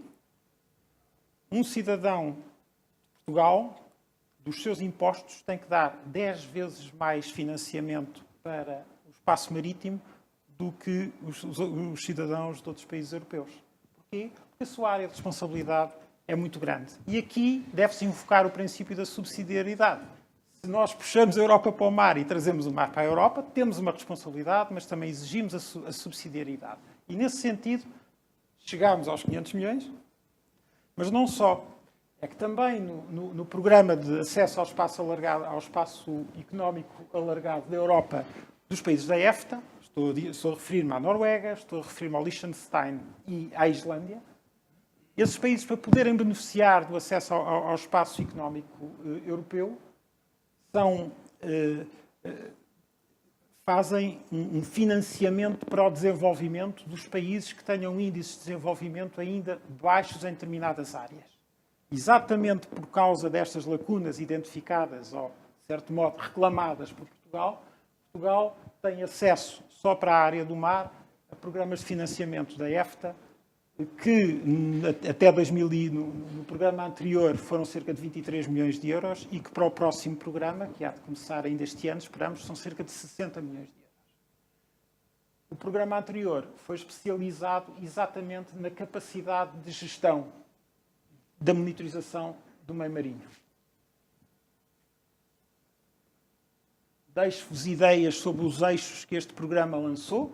Um cidadão de Portugal, dos seus impostos, tem que dar 10 vezes mais financiamento para o espaço marítimo do que os cidadãos de outros países europeus. Porquê? Porque a sua área de responsabilidade é muito grande. E aqui deve-se invocar o princípio da subsidiariedade. Se nós puxamos a Europa para o mar e trazemos o mar para a Europa, temos uma responsabilidade, mas também exigimos a subsidiariedade. E, nesse sentido, chegámos aos 500 milhões, mas não só. É que também no programa de acesso ao espaço alargado, ao espaço económico alargado da Europa, dos países da EFTA, estou a referir-me à Noruega, estou a referir-me ao Liechtenstein e à Islândia, esses países, para poderem beneficiar do acesso ao espaço económico europeu, fazem um financiamento para o desenvolvimento dos países que tenham índices de desenvolvimento ainda baixos em determinadas áreas. Exatamente por causa destas lacunas identificadas, ou, de certo modo, reclamadas por Portugal, Portugal tem acesso, só para a área do mar, a programas de financiamento da EFTA, que até 2000, no programa anterior, foram cerca de 23 milhões de euros e que para o próximo programa, que há de começar ainda este ano, esperamos, são cerca de 60 milhões de euros. O programa anterior foi especializado exatamente na capacidade de gestão da monitorização do meio marinho. Deixo-vos ideias sobre os eixos que este programa lançou: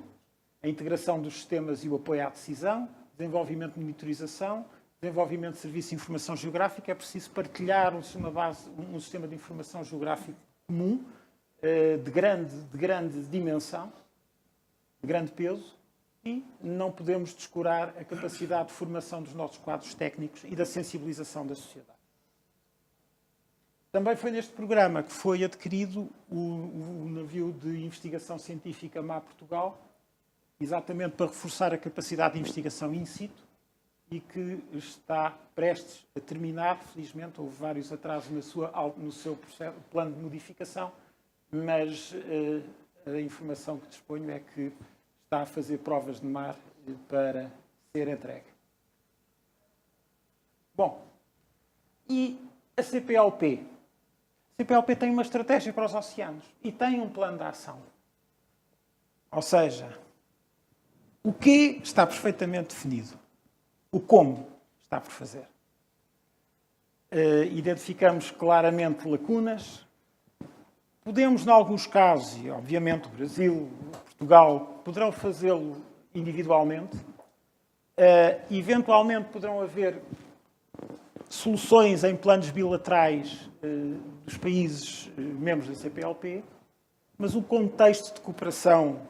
a integração dos sistemas e o apoio à decisão, desenvolvimento de monitorização, desenvolvimento de serviço de informação geográfica. É preciso partilhar um sistema de informação geográfica comum, de grande dimensão, de grande peso, e não podemos descurar a capacidade de formação dos nossos quadros técnicos e da sensibilização da sociedade. Também foi neste programa que foi adquirido o navio de investigação científica Mar Portugal, exatamente para reforçar a capacidade de investigação in situ, e que está prestes a terminar. Felizmente, houve vários atrasos no seu plano de modificação, mas a informação que disponho é que está a fazer provas de mar para ser entregue. Bom, e a CPLP? A CPLP tem uma estratégia para os oceanos e tem um plano de ação. Ou seja, o que está perfeitamente definido. O como está por fazer. Identificamos claramente lacunas. Podemos, em alguns casos, e obviamente o Brasil, Portugal, poderão fazê-lo individualmente. Eventualmente poderão haver soluções em planos bilaterais dos países membros da CPLP, mas o contexto de cooperação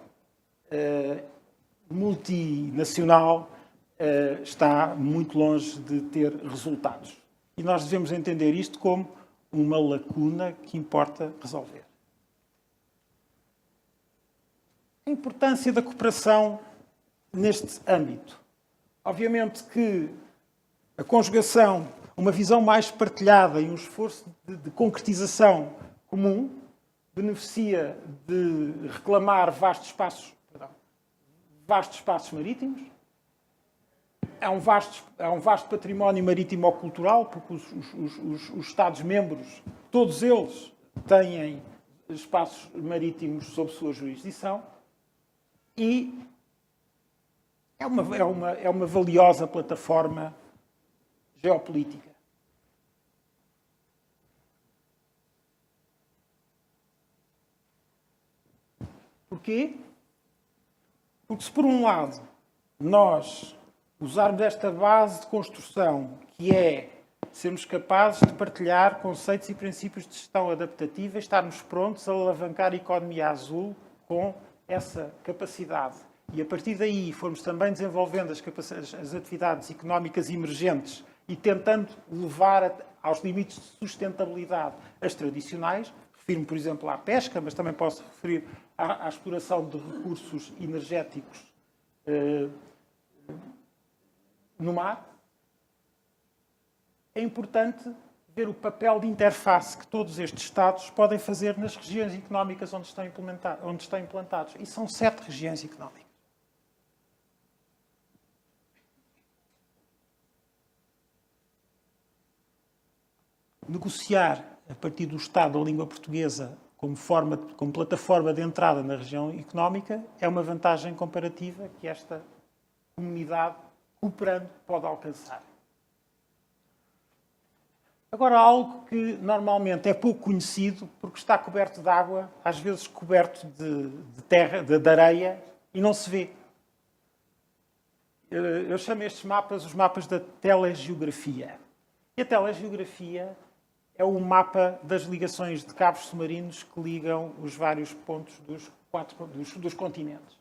multinacional está muito longe de ter resultados. E nós devemos entender isto como uma lacuna que importa resolver. A importância da cooperação neste âmbito. Obviamente que a conjugação, uma visão mais partilhada e um esforço de concretização comum beneficia de reclamar vastos espaços marítimos. É um vasto património marítimo-cultural, porque os Estados-membros, todos eles, têm espaços marítimos sob sua jurisdição, e é uma valiosa plataforma geopolítica. Porquê? Porque se, por um lado, nós usarmos esta base de construção, que é sermos capazes de partilhar conceitos e princípios de gestão adaptativa e estarmos prontos a alavancar a economia azul com essa capacidade. E, a partir daí, formos também desenvolvendo as atividades económicas emergentes e tentando levar aos limites de sustentabilidade as tradicionais. Refiro-me, por exemplo, à pesca, mas também posso referir à exploração de recursos energéticos no mar. É importante ver o papel de interface que todos estes Estados podem fazer nas regiões económicas onde estão implantados. E são 7 regiões económicas. Negociar a partir do Estado da língua portuguesa como plataforma de entrada na região económica é uma vantagem comparativa que esta comunidade cooperando pode alcançar. Agora, algo que normalmente é pouco conhecido, porque está coberto de água, às vezes coberto de terra, de areia, e não se vê. Eu chamo estes mapas os mapas da telegeografia. E a telegeografia é o mapa das ligações de cabos submarinos que ligam os vários pontos dos continentes.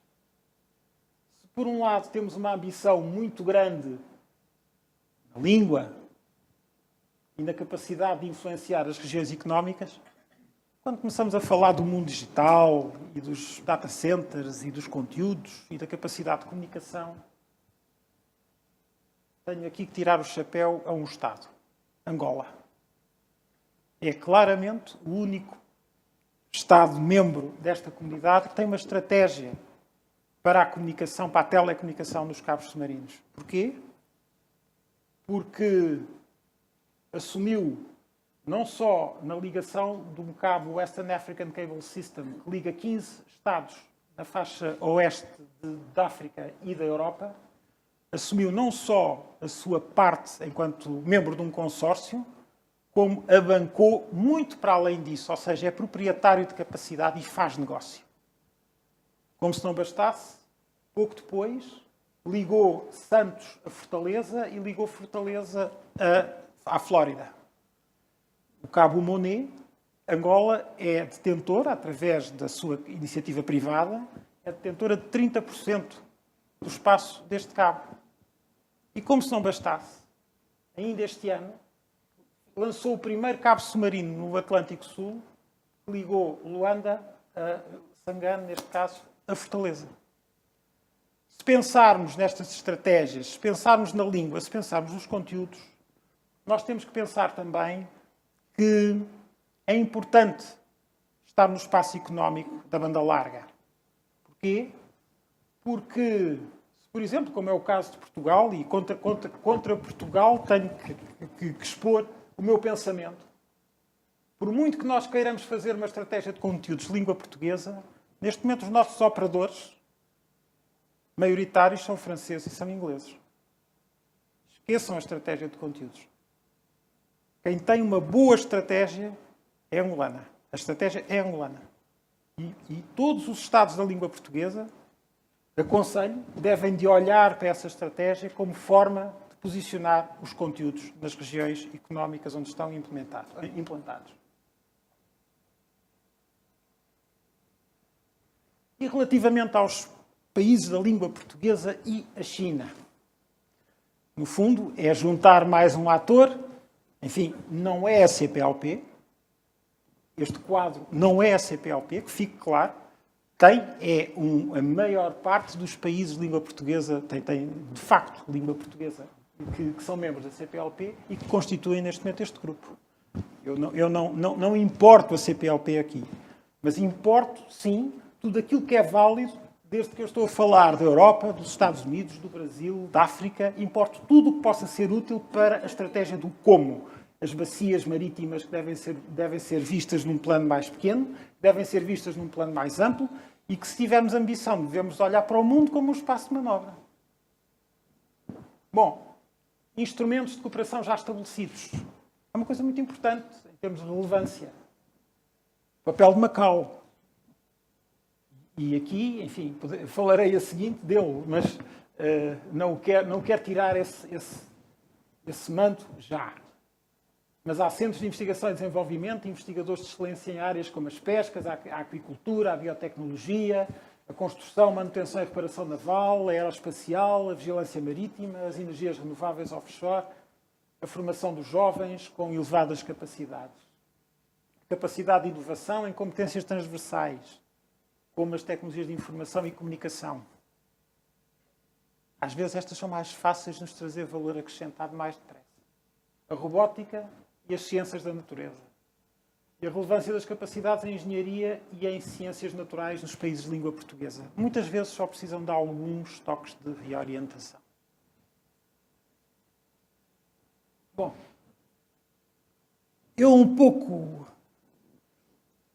Se por um lado temos uma ambição muito grande na língua e na capacidade de influenciar as regiões económicas, quando começamos a falar do mundo digital e dos data centers e dos conteúdos e da capacidade de comunicação, tenho aqui que tirar o chapéu a um Estado, Angola. É claramente o único Estado-membro desta comunidade que tem uma estratégia para a comunicação, para a telecomunicação nos cabos submarinos. Porquê? Porque assumiu não só na ligação de um cabo Western African Cable System, que liga 15 Estados na faixa oeste da África e da Europa, assumiu não só a sua parte enquanto membro de um consórcio, como abancou muito para além disso, ou seja, é proprietário de capacidade e faz negócio. Como se não bastasse, pouco depois, ligou Santos a Fortaleza e ligou Fortaleza à Flórida. O Cabo Monet, Angola é detentora, através da sua iniciativa privada, é detentora de 30% do espaço deste cabo. E como se não bastasse, ainda este ano, lançou o primeiro cabo submarino no Atlântico Sul, que ligou Luanda a Sangane, neste caso, a Fortaleza. Se pensarmos nestas estratégias, se pensarmos na língua, se pensarmos nos conteúdos, nós temos que pensar também que é importante estar no espaço económico da banda larga. Porquê? Porque, por exemplo, como é o caso de Portugal, e contra Portugal tenho que expor o meu pensamento. Por muito que nós queiramos fazer uma estratégia de conteúdos de língua portuguesa, neste momento os nossos operadores maioritários são franceses e são ingleses. Esqueçam a estratégia de conteúdos. Quem tem uma boa estratégia é angolana. A estratégia é angolana. E todos os Estados da língua portuguesa, aconselho, devem de olhar para essa estratégia como forma de posicionar os conteúdos nas regiões económicas onde estão implantados. E relativamente aos países da língua portuguesa e a China, no fundo, é juntar mais um ator. Enfim, não é a CPLP. Este quadro não é a CPLP, que fique claro. A maior parte dos países de língua portuguesa, tem de facto língua portuguesa, que são membros da CPLP e que constituem neste momento este grupo. Eu não importo a CPLP aqui, mas importo, sim, tudo aquilo que é válido, desde que eu estou a falar da Europa, dos Estados Unidos, do Brasil, da África, importo tudo o que possa ser útil para a estratégia do como. As bacias marítimas que devem ser vistas num plano mais pequeno, devem ser vistas num plano mais amplo, e que, se tivermos ambição, devemos olhar para o mundo como um espaço de manobra. Bom, instrumentos de cooperação já estabelecidos. É uma coisa muito importante em termos de relevância. O papel de Macau. E aqui, enfim, falarei a seguinte dele, mas não quero tirar esse manto já. Mas há centros de investigação e desenvolvimento, investigadores de excelência em áreas como as pescas, a aquicultura, a biotecnologia, a construção, manutenção e reparação naval, a aeroespacial, a vigilância marítima, as energias renováveis offshore, a formação dos jovens com elevadas capacidades. Capacidade de inovação em competências transversais, como as tecnologias de informação e comunicação. Às vezes estas são mais fáceis de nos trazer valor acrescentado mais depressa. A robótica e as ciências da natureza. E a relevância das capacidades em engenharia e em ciências naturais nos países de língua portuguesa. Muitas vezes só precisam de alguns toques de reorientação. Bom, eu um pouco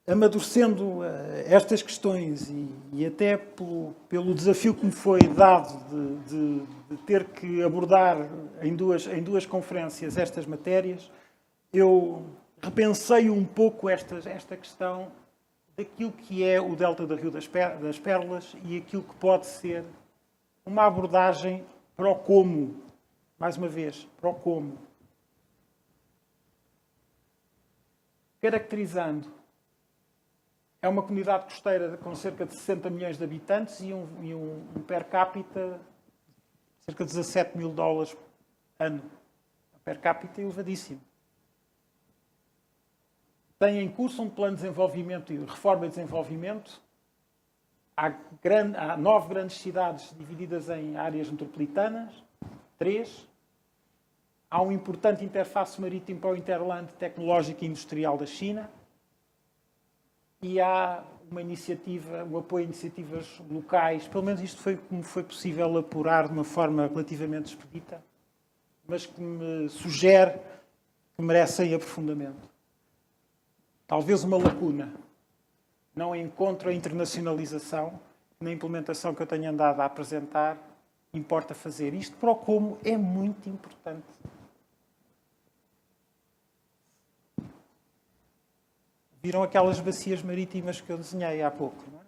amadurecendo estas questões e até pelo desafio que me foi dado de ter que abordar em duas conferências estas matérias, eu repensei um pouco esta questão daquilo que é o Delta do Rio das Pérolas e aquilo que pode ser uma abordagem para o como. Mais uma vez, para o como. Caracterizando, é uma comunidade costeira com cerca de 60 milhões de habitantes e um per capita de cerca de 17 mil dólares ano. Per capita elevadíssimo. Tem em curso um plano de desenvolvimento e reforma e desenvolvimento. Há 9 grandes cidades divididas em áreas metropolitanas, 3. Há um importante interface marítimo para o Interland Tecnológico e Industrial da China. E há uma iniciativa, um apoio a iniciativas locais. Pelo menos isto foi como foi possível apurar de uma forma relativamente expedita, mas que me sugere que merecem aprofundamento. Talvez uma lacuna. Não encontro a internacionalização na implementação que eu tenho andado a apresentar. Importa fazer isto para o como é muito importante. Viram aquelas bacias marítimas que eu desenhei há pouco, não é?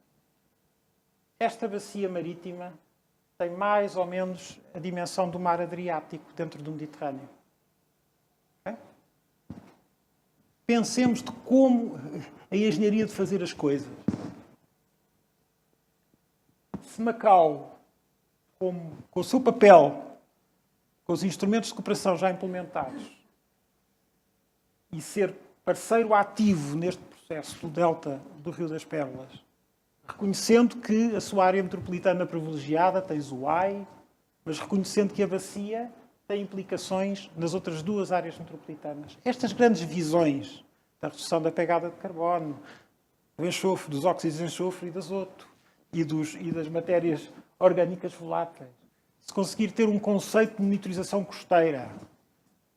Esta bacia marítima tem mais ou menos a dimensão do mar Adriático dentro do Mediterrâneo. Okay? Pensemos de como a engenharia de fazer as coisas. Se Macau, com o seu papel, com os instrumentos de cooperação já implementados, e ser parceiro ativo neste processo do Delta do Rio das Pérolas, reconhecendo que a sua área metropolitana privilegiada tem Zhuhai, mas reconhecendo que a bacia tem implicações nas outras 2 áreas metropolitanas. Estas grandes visões da redução da pegada de carbono, do enxofre, dos óxidos de enxofre e de azoto, e das matérias orgânicas voláteis. Se conseguir ter um conceito de monitorização costeira,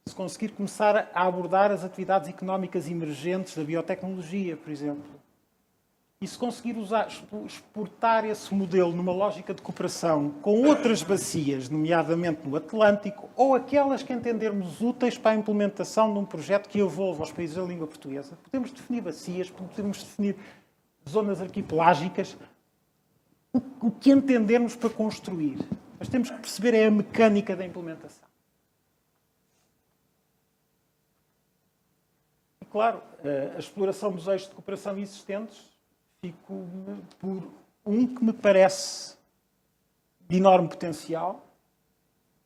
se conseguir começar a abordar as atividades económicas emergentes da biotecnologia, por exemplo, e se conseguir exportar esse modelo numa lógica de cooperação com outras bacias, nomeadamente no Atlântico, ou aquelas que entendermos úteis para a implementação de um projeto que envolva os países da língua portuguesa, podemos definir bacias, podemos definir zonas arquipelágicas, o que entendermos para construir. Mas temos que perceber é a mecânica da implementação. E, claro, a exploração dos eixos de cooperação existentes, fico por um que me parece de enorme potencial.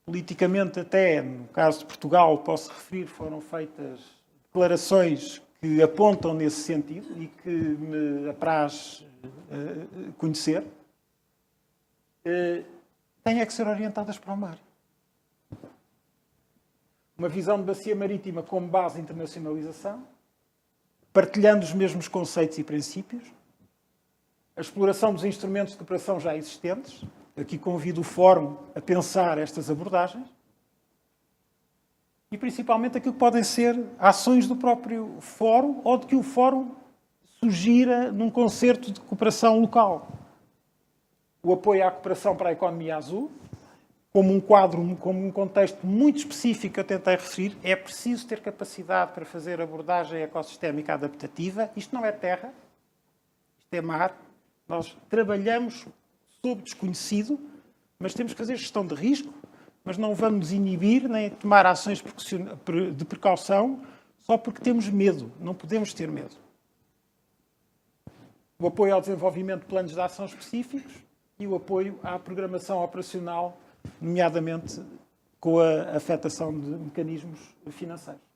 Politicamente, até, no caso de Portugal, posso referir, foram feitas declarações que apontam nesse sentido e que me apraz conhecer. Têm que ser orientadas para o mar. Uma visão de bacia marítima como base de internacionalização, partilhando os mesmos conceitos e princípios, a exploração dos instrumentos de cooperação já existentes. Aqui convido o Fórum a pensar estas abordagens. E, principalmente, aquilo que podem ser ações do próprio Fórum ou de que o Fórum sugira num concerto de cooperação local. O apoio à cooperação para a economia azul, como um quadro, como um contexto muito específico que eu tentei referir, é preciso ter capacidade para fazer abordagem ecossistémica adaptativa. Isto não é terra, isto é mar. Nós trabalhamos sob desconhecido, mas temos que fazer gestão de risco, mas não vamos inibir nem tomar ações de precaução só porque temos medo. Não podemos ter medo. O apoio ao desenvolvimento de planos de ação específicos e o apoio à programação operacional, nomeadamente com a afetação de mecanismos financeiros.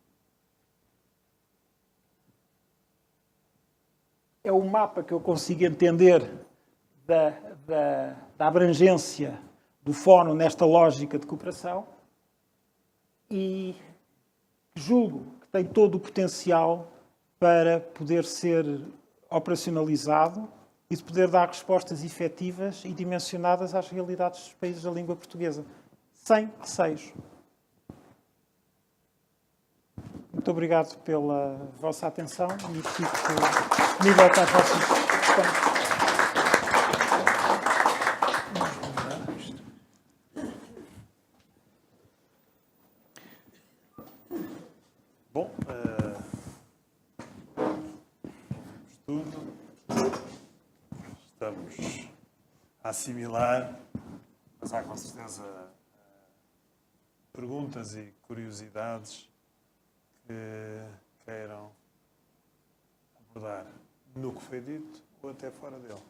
É o mapa que eu consigo entender da abrangência do Fórum nesta lógica de cooperação e julgo que tem todo o potencial para poder ser operacionalizado e de poder dar respostas efetivas e dimensionadas às realidades dos países da língua portuguesa, sem receios. Muito obrigado pela vossa atenção e fico disponível para as vossas questões. Bom, estudo. Estamos a assimilar, mas há com certeza perguntas e curiosidades que queiram abordar no que foi dito ou até fora dele?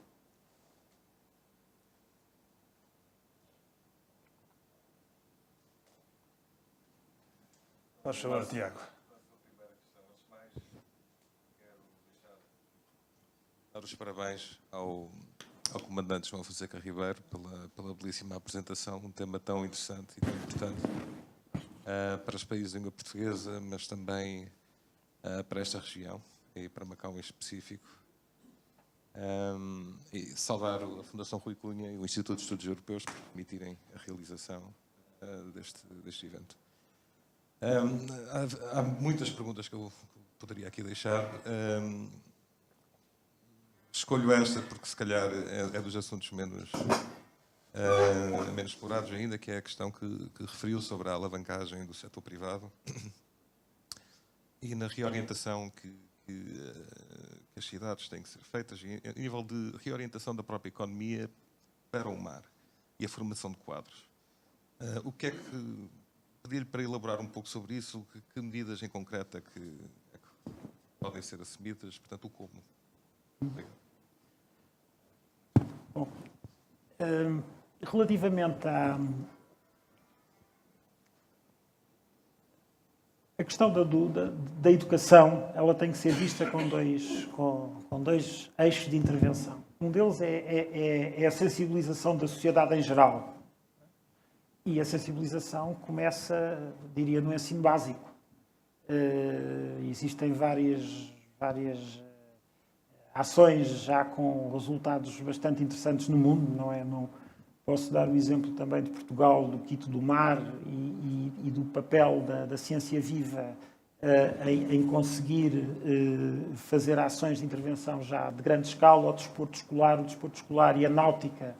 Faz favor, Tiago. Dar os parabéns ao comandante João Fonseca Ribeiro pela belíssima apresentação, um tema tão interessante e tão importante para os países de língua portuguesa, mas também para esta região e para Macau em específico. E saudar a Fundação Rui Cunha e o Instituto de Estudos Europeus por permitirem a realização deste evento. Há muitas perguntas que eu poderia aqui deixar. Escolho esta porque, se calhar, é dos assuntos menos explorados ainda, que é a questão que referiu sobre a alavancagem do setor privado e na reorientação que as cidades têm que ser feitas, a nível de reorientação da própria economia para o mar e a formação de quadros. O que é que... Pedir-lhe para elaborar um pouco sobre isso, que medidas em concreto é que podem ser assumidas, portanto, o como. Obrigado. Bom, relativamente a questão da educação, ela tem que ser vista com dois eixos de intervenção. Um deles é a sensibilização da sociedade em geral. E a sensibilização começa, diria, no ensino básico. Existem várias ações já com resultados bastante interessantes no mundo, não é? Não posso dar o exemplo também de Portugal, do Quito do Mar e do papel da ciência viva em conseguir fazer ações de intervenção já de grande escala. O desporto escolar e a náutica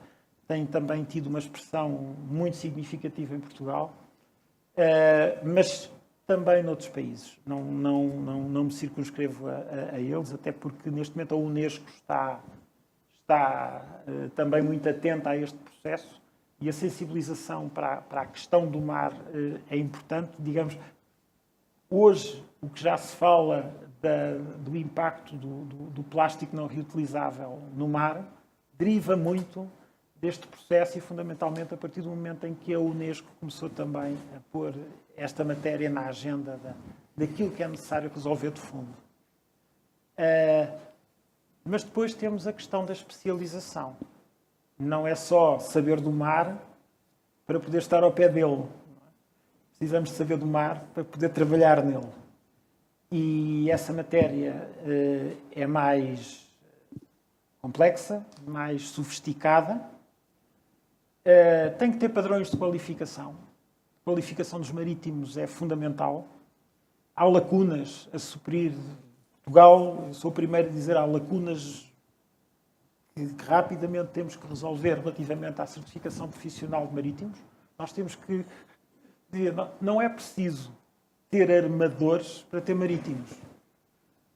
têm também tido uma expressão muito significativa em Portugal, mas também noutros países. Não me circunscrevo a eles, até porque neste momento a Unesco está também muito atenta a este processo e a sensibilização para a questão do mar é importante. Digamos, hoje o que já se fala do impacto do plástico não reutilizável no mar deriva muito deste processo e, fundamentalmente, a partir do momento em que a Unesco começou também a pôr esta matéria na agenda daquilo que é necessário resolver de fundo. Mas depois temos a questão da especialização. Não é só saber do mar para poder estar ao pé dele. Precisamos de saber do mar para poder trabalhar nele. E essa matéria é mais complexa, mais sofisticada. Tem que ter padrões de qualificação. A qualificação dos marítimos é fundamental. Há lacunas a suprir. Portugal, eu sou o primeiro a dizer, há lacunas que rapidamente temos que resolver relativamente à certificação profissional de marítimos. Nós temos que dizer, não é preciso ter armadores para ter marítimos.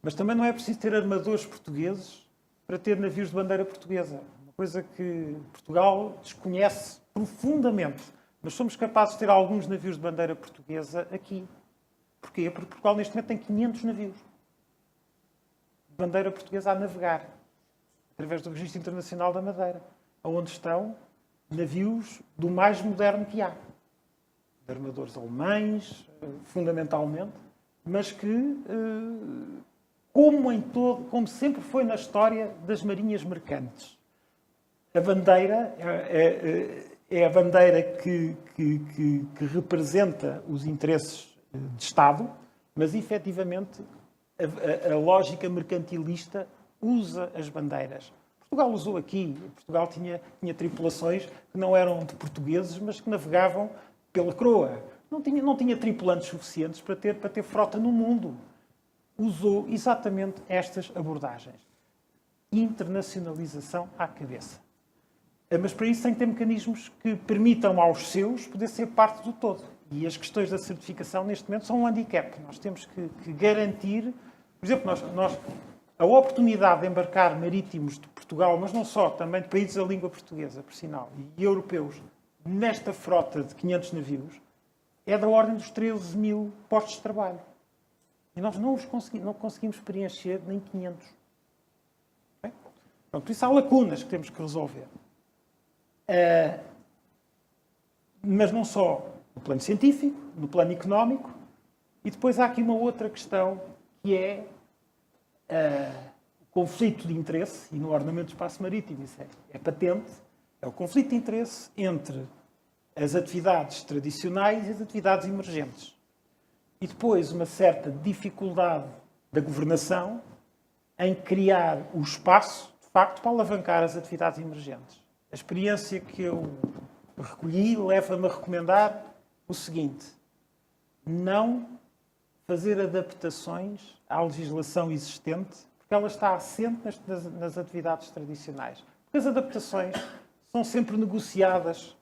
Mas também não é preciso ter armadores portugueses para ter navios de bandeira portuguesa. Coisa que Portugal desconhece profundamente. Mas somos capazes de ter alguns navios de bandeira portuguesa aqui. Porquê? Porque Portugal neste momento tem 500 navios de bandeira portuguesa a navegar, através do Registro Internacional da Madeira, onde estão navios do mais moderno que há. De armadores alemães, fundamentalmente, mas que, como sempre foi na história das marinhas mercantes, a bandeira é a bandeira que representa os interesses de Estado, mas, efetivamente, a lógica mercantilista usa as bandeiras. Portugal usou aqui. Portugal tinha tripulações que não eram de portugueses, mas que navegavam pela Croa. Não tinha tripulantes suficientes para ter frota no mundo. Usou exatamente estas abordagens. Internacionalização à cabeça. Mas para isso tem que ter mecanismos que permitam aos seus poder ser parte do todo. E as questões da certificação, neste momento, são um handicap. Nós temos que garantir... Por exemplo, a oportunidade de embarcar marítimos de Portugal, mas não só, também de países da língua portuguesa, por sinal, e europeus, nesta frota de 500 navios, é da ordem dos 13 mil postos de trabalho. E nós não conseguimos preencher nem 500. Bem? Pronto, por isso há lacunas que temos que resolver. Mas não só no plano científico, no plano económico, e depois há aqui uma outra questão, que é o conflito de interesse, e no ordenamento do espaço marítimo isso é patente, é o conflito de interesse entre as atividades tradicionais e as atividades emergentes. E depois uma certa dificuldade da governação em criar o espaço, de facto, para alavancar as atividades emergentes. A experiência que eu recolhi leva-me a recomendar o seguinte: não fazer adaptações à legislação existente, porque ela está assente nas atividades tradicionais. Porque as adaptações são sempre negociadas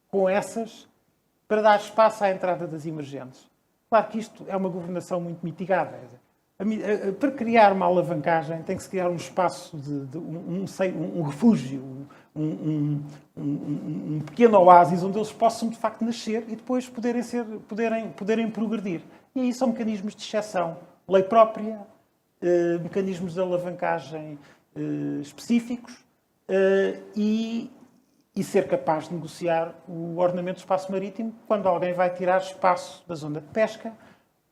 com essas para dar espaço à entrada das emergentes. Claro que isto é uma governação muito mitigada. Para criar uma alavancagem tem que se criar um espaço, um refúgio, um pequeno oásis onde eles possam de facto nascer e depois poderem progredir. E aí são mecanismos de exceção, lei própria, mecanismos de alavancagem específicos e ser capaz de negociar o ordenamento do espaço marítimo quando alguém vai tirar espaço da zona de pesca,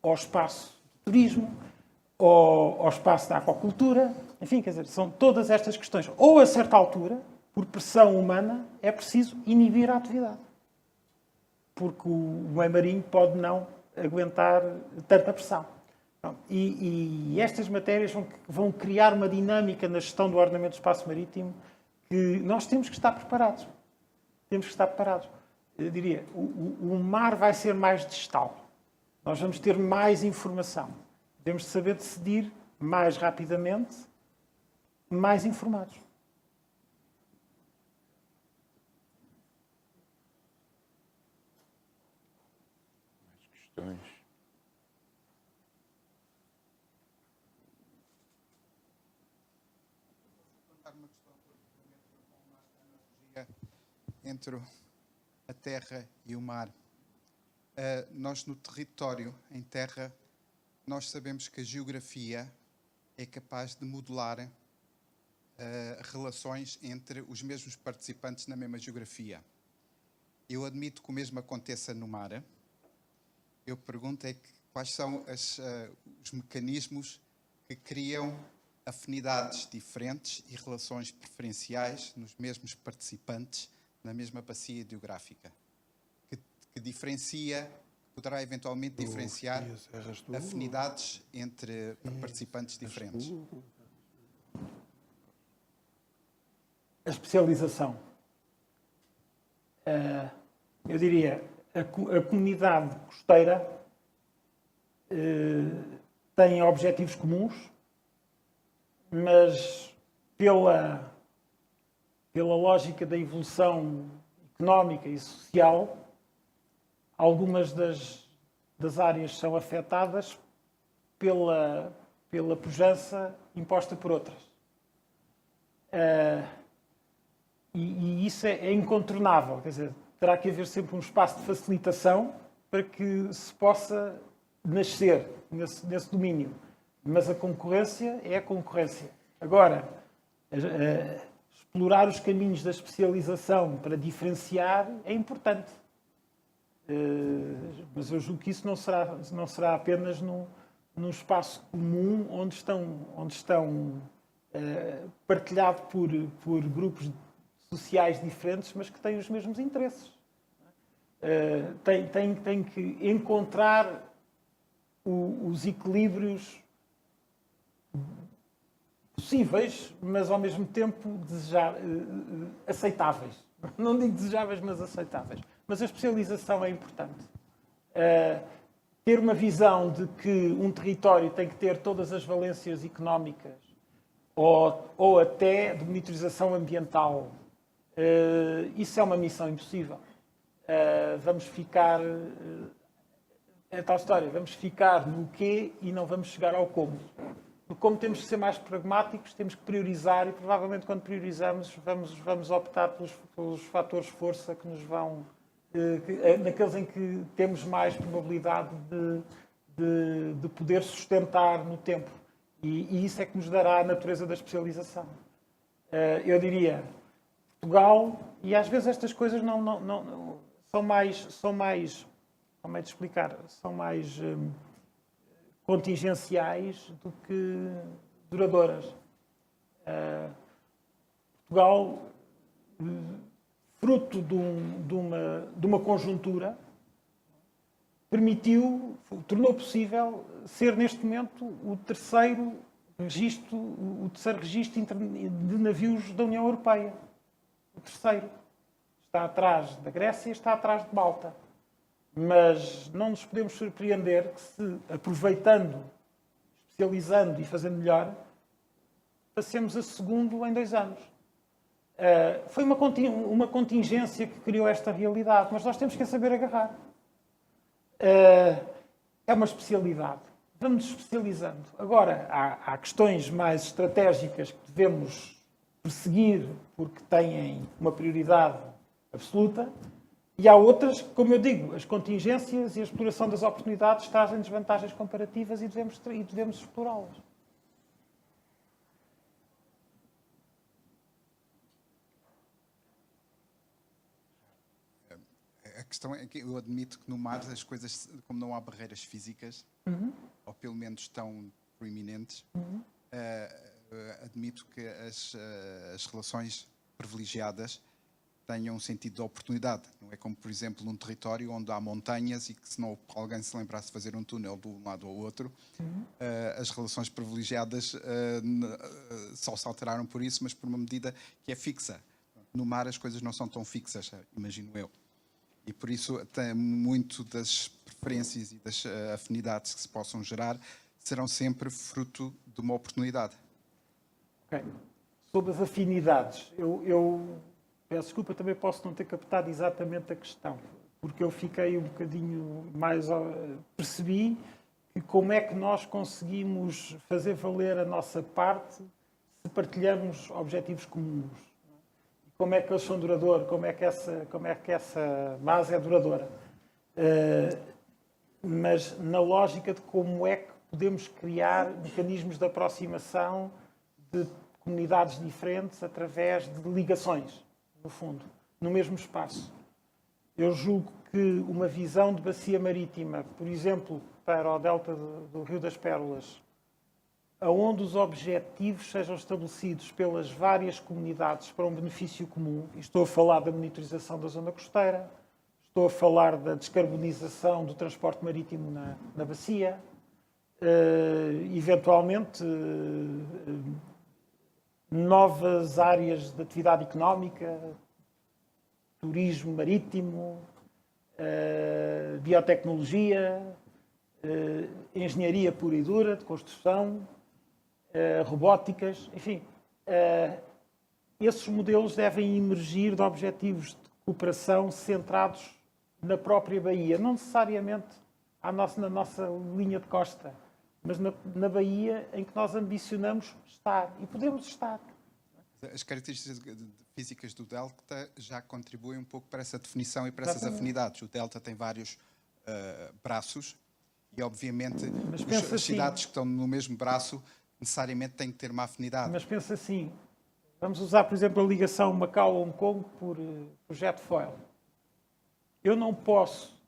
ou espaço de turismo, ou espaço da aquacultura. Enfim, quer dizer, são todas estas questões. Ou a certa altura, por pressão humana, é preciso inibir a atividade. Porque o meio marinho pode não aguentar tanta pressão. E estas matérias vão criar uma dinâmica na gestão do ordenamento do espaço marítimo que nós temos que estar preparados. Temos que estar preparados. Eu diria, o mar vai ser mais distal. Nós vamos ter mais informação. Devemos saber decidir mais rapidamente, mais informados. Mais questões? Entre a terra e o mar. Nós no território, em terra, nós sabemos que a geografia é capaz de modelar relações entre os mesmos participantes na mesma geografia. Eu admito que o mesmo aconteça no mar. Eu pergunto quais são os mecanismos que criam afinidades diferentes e relações preferenciais nos mesmos participantes na mesma bacia hidrográfica, que diferencia, poderá eventualmente diferenciar afinidades entre participantes diferentes. A especialização. Eu diria, a comunidade costeira tem objetivos comuns, mas pela lógica da evolução económica e social, algumas das áreas são afetadas pela pujança imposta por outras. E isso é incontornável. Quer dizer, terá que haver sempre um espaço de facilitação para que se possa nascer nesse domínio. Mas a concorrência é a concorrência. Agora, explorar os caminhos da especialização para diferenciar é importante. Mas eu julgo que isso não será apenas num espaço comum onde estão partilhado por grupos sociais diferentes, mas que têm os mesmos interesses. Tem que encontrar os equilíbrios possíveis, mas ao mesmo tempo aceitáveis. Não digo desejáveis, mas aceitáveis. Mas a especialização é importante. Ter uma visão de que um território tem que ter todas as valências económicas ou até de monitorização ambiental, isso é uma missão impossível. Vamos ficar... é tal história, vamos ficar no quê e não vamos chegar ao como. No como temos que ser mais pragmáticos, temos que priorizar e provavelmente quando priorizamos vamos optar pelos fatores força que nos vão naqueles em que temos mais probabilidade de poder sustentar no tempo. E isso é que nos dará a natureza da especialização. Eu diria, Portugal, e às vezes estas coisas não são mais, como é de explicar, são mais contingenciais do que duradouras. Portugal, fruto de uma conjuntura, tornou possível ser neste momento o terceiro registro de navios da União Europeia. O terceiro. Está atrás da Grécia e está atrás de Malta. Mas não nos podemos surpreender que, se aproveitando, especializando e fazendo melhor, passemos a segundo em 2 anos. Foi uma contingência que criou esta realidade, mas nós temos que a saber agarrar. É uma especialidade. Vamos especializando. Agora, há questões mais estratégicas que devemos perseguir porque têm uma prioridade absoluta, e há outras, como eu digo, as contingências e a exploração das oportunidades trazem desvantagens comparativas e devemos explorá-las. A questão é que eu admito que no mar as coisas, como não há barreiras físicas, ou pelo menos tão proeminentes, admito que as relações privilegiadas tenham um sentido de oportunidade. Não é como, por exemplo, num território onde há montanhas e que, se não alguém se lembrasse de fazer um túnel de um lado ao outro, as relações privilegiadas só se alteraram por isso, mas por uma medida que é fixa. No mar as coisas não são tão fixas, imagino eu. E por isso, muito das preferências e das afinidades que se possam gerar serão sempre fruto de uma oportunidade. Okay. Sobre as afinidades, eu peço desculpa, também posso não ter captado exatamente a questão, porque eu fiquei um bocadinho mais... Percebi que como é que nós conseguimos fazer valer a nossa parte se partilhamos objetivos comuns. Como é que eles são duradouros, como é que essa base é duradoura. Mas na lógica de como é que podemos criar mecanismos de aproximação de comunidades diferentes através de ligações, no fundo, no mesmo espaço. Eu julgo que uma visão de bacia marítima, por exemplo, para o delta do Rio das Pérolas, onde os objetivos sejam estabelecidos pelas várias comunidades para um benefício comum, e estou a falar da monitorização da zona costeira, estou a falar da descarbonização do transporte marítimo na bacia, eventualmente novas áreas de atividade económica, turismo marítimo, biotecnologia, engenharia pura e dura, de construção, robóticas, enfim. Esses modelos devem emergir de objetivos de cooperação centrados na própria baía, não necessariamente na nossa linha de costa, mas na baía em que nós ambicionamos estar, e podemos estar. As características físicas do delta já contribuem um pouco para essa definição e para essas afinidades. O delta tem vários braços e, obviamente, as cidades que estão no mesmo braço necessariamente têm que ter uma afinidade. Mas pensa assim, vamos usar, por exemplo, a ligação Macau-Hong Kong por jet foil. Eu não posso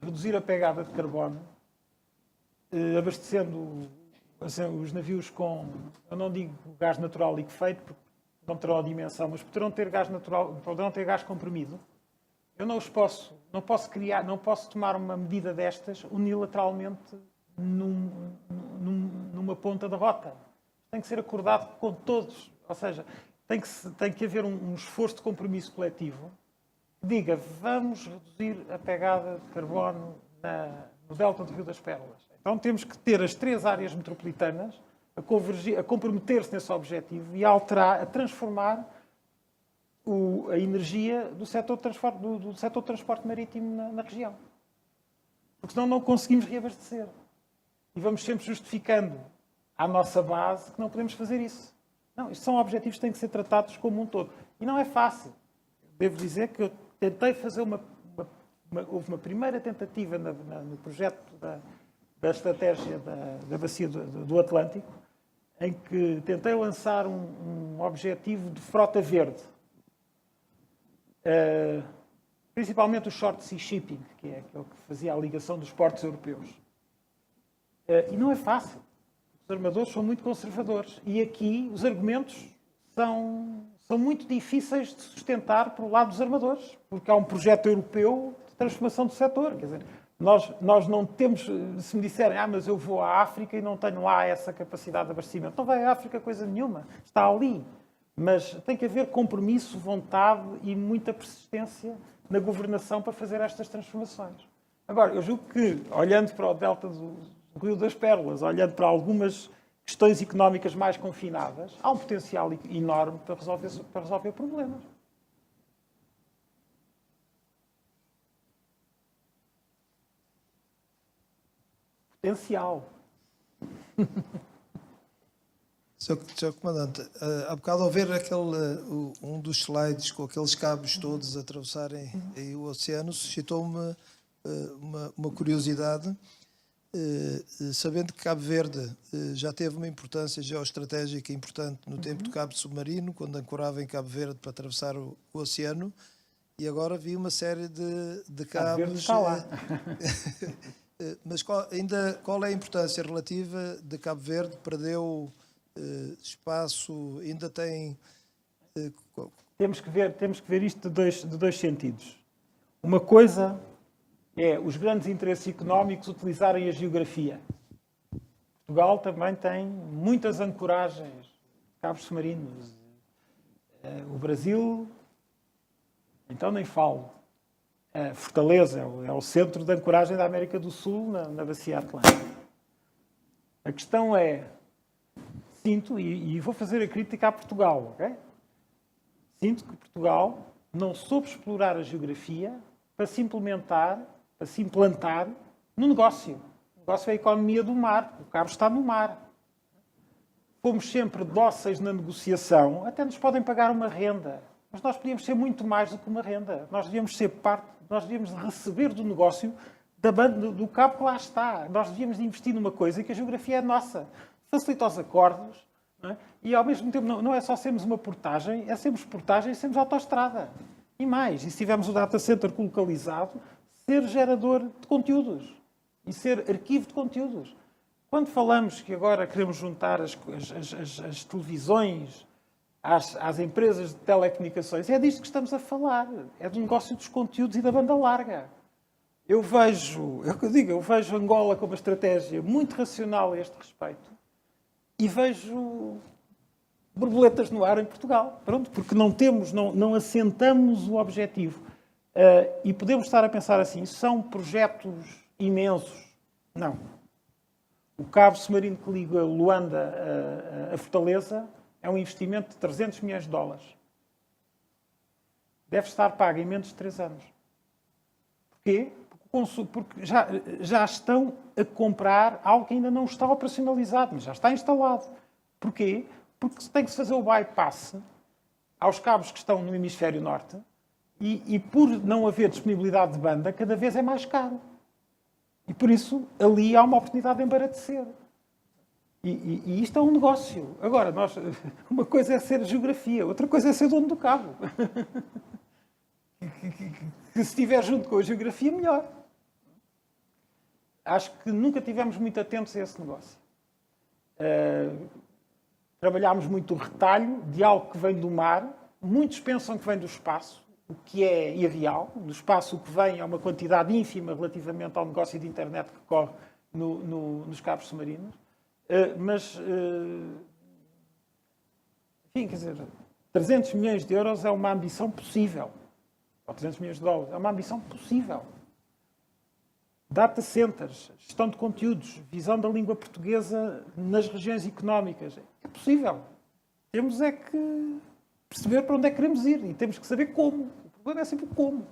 reduzir a pegada de carbono abastecendo os navios com, eu não digo gás natural liquefeito, porque não terão a dimensão, mas poderão ter gás natural, poderão ter gás comprimido. Eu não posso tomar uma medida destas unilateralmente numa ponta da rota. Tem que ser acordado com todos. Ou seja, tem que haver um esforço de compromisso coletivo que diga, vamos reduzir a pegada de carbono no delta do Rio das Pérolas. Então temos que ter as 3 áreas metropolitanas a comprometer-se nesse objetivo e a transformar a energia do setor de transporte marítimo na região. Porque senão não conseguimos reabastecer. E vamos sempre justificando à nossa base que não podemos fazer isso. Não, isto são objetivos que têm que ser tratados como um todo. E não é fácil. Devo dizer que eu tentei fazer uma houve uma primeira tentativa no projeto da estratégia da bacia do Atlântico, em que tentei lançar um objetivo de frota verde. Principalmente o short sea shipping, que é o que fazia a ligação dos portos europeus. E não é fácil. Os armadores são muito conservadores. E aqui os argumentos são muito difíceis de sustentar por lado dos armadores, porque há um projeto europeu de transformação do setor. Quer dizer, nós não temos, se me disserem, mas eu vou à África e não tenho lá essa capacidade de abastecimento. Não vai à África coisa nenhuma, está ali. Mas tem que haver compromisso, vontade e muita persistência na governação para fazer estas transformações. Agora, eu julgo que, olhando para o delta do Rio das Pérolas, olhando para algumas questões económicas mais confinadas, há um potencial enorme para resolver problemas. Potencial. Sr. Comandante, há bocado ao ver um dos slides com aqueles cabos todos a atravessarem aí o oceano, suscitou-me uma curiosidade, sabendo que Cabo Verde já teve uma importância geoestratégica importante no tempo do cabo submarino, quando ancorava em Cabo Verde para atravessar o oceano, e agora vi uma série de cabos... Cabo Verde está lá. Mas qual é a importância relativa de Cabo Verde? Perdeu espaço, ainda tem... Temos que ver isto de dois sentidos. Uma coisa é os grandes interesses económicos utilizarem a geografia. Portugal também tem muitas ancoragens de cabos submarinos. O Brasil, então nem falo. Fortaleza é o centro de ancoragem da América do Sul na bacia Atlântica. A questão é, sinto, e vou fazer a crítica a Portugal, ok? Sinto que Portugal não soube explorar a geografia para se implantar no negócio. O negócio é a economia do mar. O cabo está no mar. Fomos sempre dóceis na negociação, até nos podem pagar uma renda. Mas nós podíamos ser muito mais do que uma renda. Nós devíamos ser parte, nós devíamos receber do negócio do cabo que lá está. Nós devíamos investir numa coisa que a geografia é nossa. Facilita os acordos, não é? E ao mesmo tempo não é só sermos uma portagem, é sermos portagem e sermos autoestrada. E mais, e se tivermos o data center localizado, ser gerador de conteúdos e ser arquivo de conteúdos. Quando falamos que agora queremos juntar as televisões às empresas de telecomunicações, é disto que estamos a falar. É do negócio dos conteúdos e da banda larga. Eu vejo Angola com uma estratégia muito racional a este respeito e vejo borboletas no ar em Portugal. Pronto, porque não assentamos o objetivo. E podemos estar a pensar assim, são projetos imensos. Não. O cabo submarino que liga Luanda a Fortaleza é um investimento de 300 milhões de dólares. Deve estar pago em menos de 3 anos. Porquê? Porque já estão a comprar algo que ainda não está operacionalizado, mas já está instalado. Porquê? Porque tem que se fazer o bypass aos cabos que estão no hemisfério norte e por não haver disponibilidade de banda, cada vez é mais caro. E por isso, ali há uma oportunidade de embaratecer. E isto é um negócio. Agora, uma coisa é ser geografia, outra coisa é ser dono do cabo. Que se estiver junto com a geografia, melhor. Acho que nunca tivemos muito atentos a esse negócio. Trabalhámos muito o retalho de algo que vem do mar. Muitos pensam que vem do espaço, o que é irreal. Do espaço o que vem é uma quantidade ínfima relativamente ao negócio de internet que corre nos cabos submarinos. Enfim, quer dizer, 300 milhões de euros é uma ambição possível. Ou 300 milhões de dólares. É uma ambição possível. Data centers, gestão de conteúdos, visão da língua portuguesa nas regiões económicas. É possível. Temos é que perceber para onde é que queremos ir e temos que saber como. O problema é sempre o como.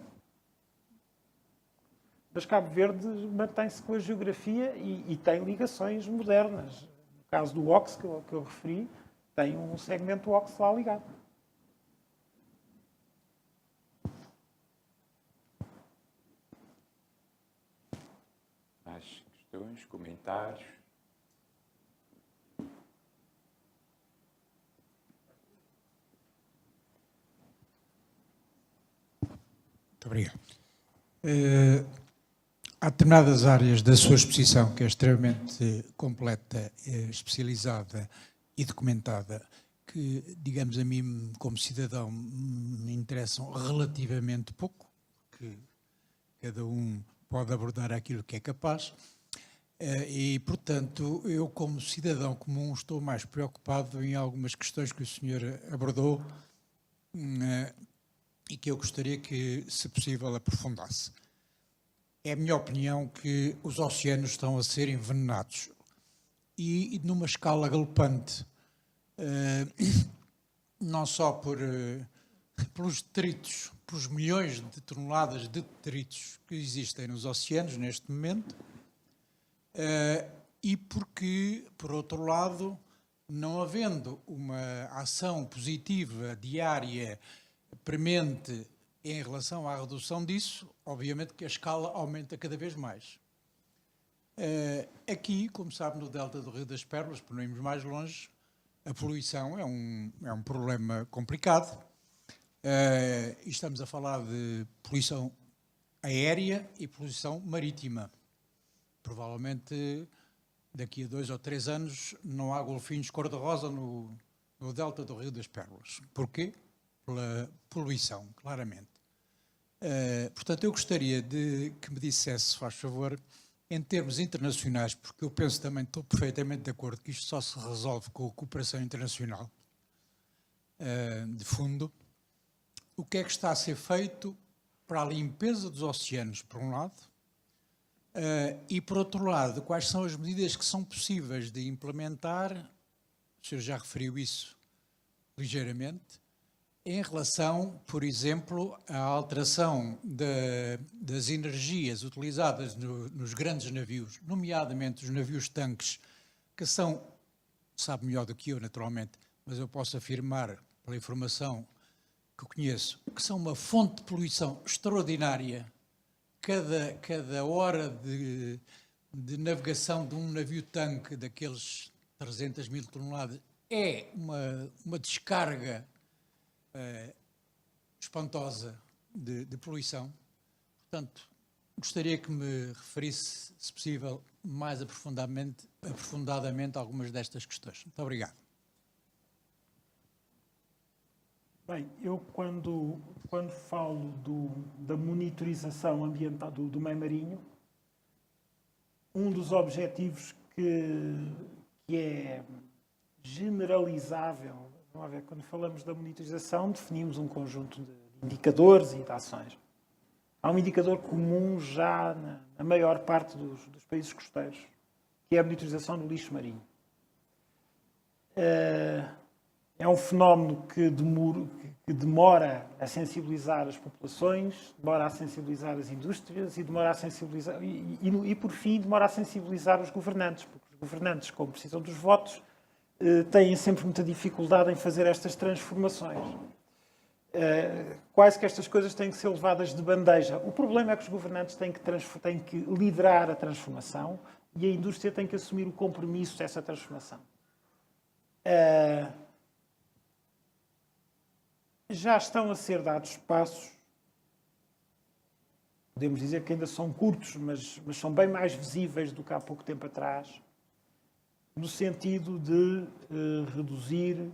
Mas Cabo Verde mantém-se com a geografia e tem ligações modernas. No caso do OX, que eu referi, tem um segmento OX lá ligado. questões, comentários? Muito obrigado. Há determinadas áreas da sua exposição que é extremamente completa, especializada e documentada, que, digamos, a mim, como cidadão, me interessam relativamente pouco, que cada um pode abordar aquilo que é capaz, e, portanto, eu, como cidadão comum, estou mais preocupado em algumas questões que o senhor abordou e que eu gostaria que, se possível, aprofundasse. É a minha opinião que os oceanos estão a ser envenenados e numa escala galopante, não só pelos detritos, pelos milhões de toneladas de detritos que existem nos oceanos neste momento, e porque, por outro lado, não havendo uma ação positiva diária premente em relação à redução disso, obviamente que a escala aumenta cada vez mais. Aqui, como sabe, no delta do Rio das Pérolas, por não irmos mais longe, a poluição é um problema complicado. E estamos a falar de poluição aérea e poluição marítima. Provavelmente, daqui a 2 ou 3 anos, não há golfinhos cor-de-rosa no delta do Rio das Pérolas. Porquê? Pela poluição, claramente. Portanto, eu gostaria de que me dissesse, se faz favor, em termos internacionais, porque eu penso também, estou perfeitamente de acordo que isto só se resolve com a cooperação internacional, de fundo, o que é que está a ser feito para a limpeza dos oceanos, por um lado, e, por outro lado, quais são as medidas que são possíveis de implementar, o senhor já referiu isso ligeiramente, em relação, por exemplo, à alteração das energias utilizadas nos grandes navios, nomeadamente os navios-tanques, que são, sabe melhor do que eu, naturalmente, mas eu posso afirmar, pela informação que conheço, que são uma fonte de poluição extraordinária. Cada hora de navegação de um navio-tanque daqueles 300 mil toneladas é uma descarga espantosa de poluição. Portanto, gostaria que me referisse, se possível, mais aprofundadamente algumas destas questões. Muito obrigado. Bem, eu quando falo da monitorização ambiental do meio marinho, um dos objetivos que é generalizável. Vamos ver, quando falamos da monitorização, definimos um conjunto de indicadores e de ações. Há um indicador comum já na maior parte dos países costeiros, que é a monitorização do lixo marinho. É um fenómeno que demora a sensibilizar as populações, demora a sensibilizar as indústrias e demora a sensibilizar e por fim, demora a sensibilizar os governantes, porque os governantes, como precisam dos votos, têm sempre muita dificuldade em fazer estas transformações. Quase que estas coisas têm que ser levadas de bandeja. O problema é que os governantes têm que liderar a transformação e a indústria tem que assumir o compromisso dessa transformação. Já estão a ser dados passos, podemos dizer que ainda são curtos, mas são bem mais visíveis do que há pouco tempo atrás, no sentido de reduzir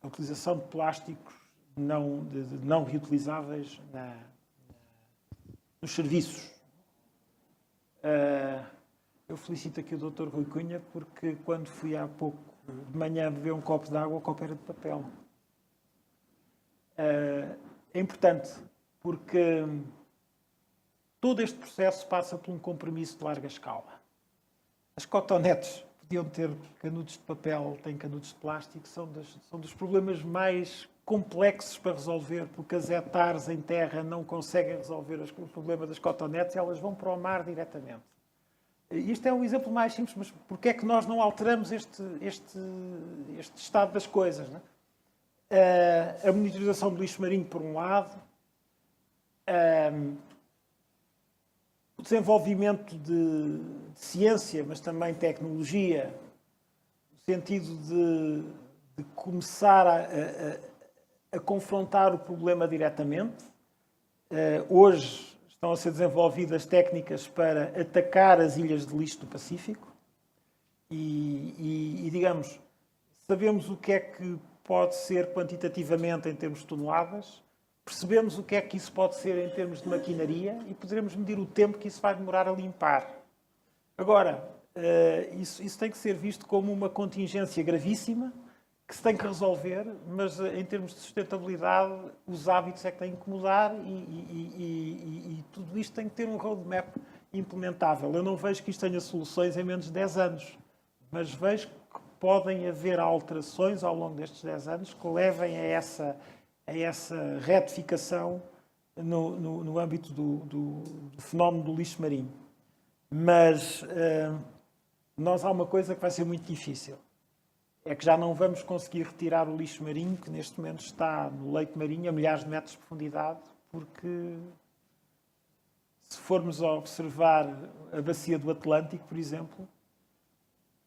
a utilização de plásticos não reutilizáveis nos serviços. Eu felicito aqui o Dr. Rui Cunha, porque quando fui há pouco de manhã beber um copo de água, o copo era de papel. É importante, porque todo este processo passa por um compromisso de larga escala. As cotonetes podiam ter canudos de papel, têm canudos de plástico, são dos problemas mais complexos para resolver, porque as hectares em terra não conseguem resolver o problema das cotonetes e elas vão para o mar diretamente. Isto é um exemplo mais simples, mas porquê é que nós não alteramos este estado das coisas, não é? A monitorização do lixo marinho, por um lado, desenvolvimento de ciência, mas também tecnologia, no sentido de começar a confrontar o problema diretamente. Hoje estão a ser desenvolvidas técnicas para atacar as ilhas de lixo do Pacífico e, digamos, sabemos o que é que pode ser quantitativamente em termos de toneladas, percebemos o que é que isso pode ser em termos de maquinaria e poderemos medir o tempo que isso vai demorar a limpar. Agora, isso tem que ser visto como uma contingência gravíssima que se tem que resolver, mas em termos de sustentabilidade, os hábitos é que têm que mudar e tudo isto tem que ter um roadmap implementável. Eu não vejo que isto tenha soluções em menos de 10 anos, mas vejo que podem haver alterações ao longo destes 10 anos que levem a essa retificação no âmbito do fenómeno do lixo marinho. Mas há uma coisa que vai ser muito difícil. É que já não vamos conseguir retirar o lixo marinho, que neste momento está no leito marinho a milhares de metros de profundidade, porque se formos a observar a bacia do Atlântico, por exemplo,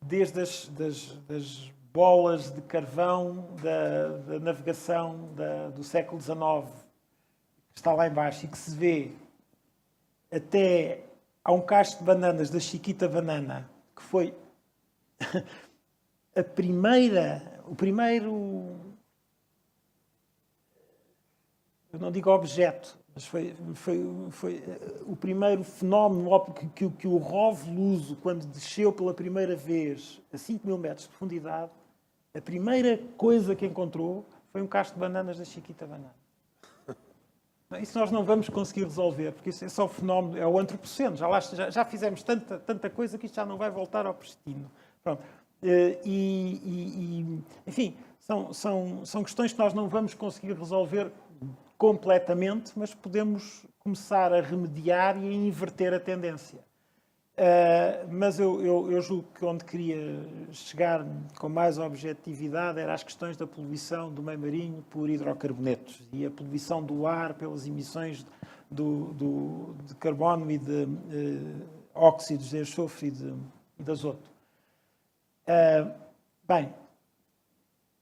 desde das bolas de carvão da navegação do século XIX, que está lá embaixo e que se vê até há um cacho de bananas da Chiquita Banana, que foi o primeiro, eu não digo objeto, mas foi o primeiro fenómeno que o rovo luso, quando desceu pela primeira vez a 5.000 metros de profundidade, a primeira coisa que encontrou foi um cacho de bananas da Chiquita Banana. Isso nós não vamos conseguir resolver, porque isso é só o fenómeno, é o antropoceno. Já fizemos tanta coisa que isto já não vai voltar ao pristino. Pronto. Enfim, são questões que nós não vamos conseguir resolver completamente, mas podemos começar a remediar e a inverter a tendência. Mas eu julgo que onde queria chegar com mais objetividade era as questões da poluição do meio marinho por hidrocarbonetos e a poluição do ar pelas emissões de carbono e de óxidos de enxofre e de azoto. Bem,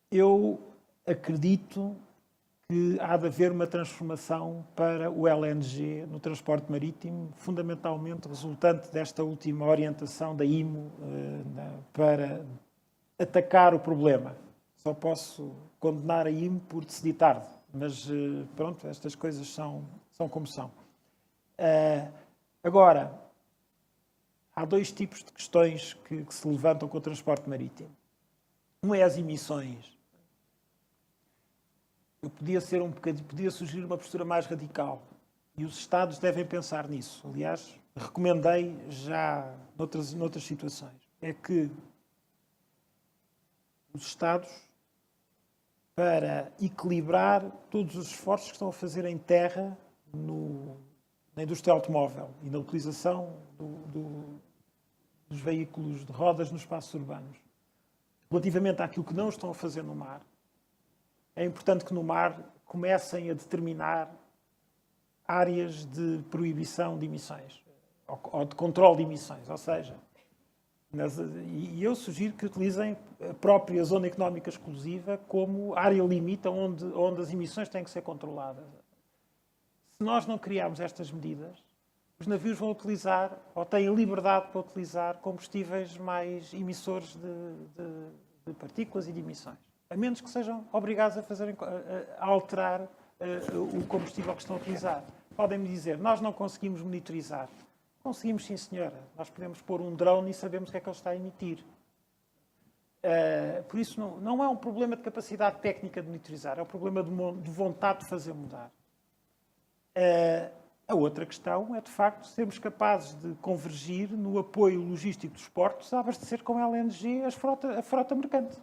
eu acredito que há de haver uma transformação para o LNG no transporte marítimo, fundamentalmente resultante desta última orientação da IMO para atacar o problema. Só posso condenar a IMO por decidir tarde, mas pronto, estas coisas são como são. Agora, há dois tipos de questões que se levantam com o transporte marítimo. Um é as emissões. Podia surgir uma postura mais radical. E os Estados devem pensar nisso. Aliás, recomendei já noutras situações. É que os Estados, para equilibrar todos os esforços que estão a fazer em terra na indústria automóvel e na utilização dos veículos de rodas nos espaços urbanos, relativamente àquilo que não estão a fazer no mar, é importante que no mar comecem a determinar áreas de proibição de emissões ou de controle de emissões. Ou seja, e eu sugiro que utilizem a própria zona económica exclusiva como área limite onde as emissões têm que ser controladas. Se nós não criarmos estas medidas, os navios vão utilizar ou têm liberdade para utilizar combustíveis mais emissores de partículas e de emissões. A menos que sejam obrigados a alterar o combustível que estão a utilizar. Podem-me dizer, nós não conseguimos monitorizar. Conseguimos, sim, senhora. Nós podemos pôr um drone e sabemos o que é que ele está a emitir. Por isso, não é um problema de capacidade técnica de monitorizar, é um problema de vontade de fazer mudar. A outra questão é, de facto, sermos capazes de convergir no apoio logístico dos portos a abastecer com LNG a frota mercante.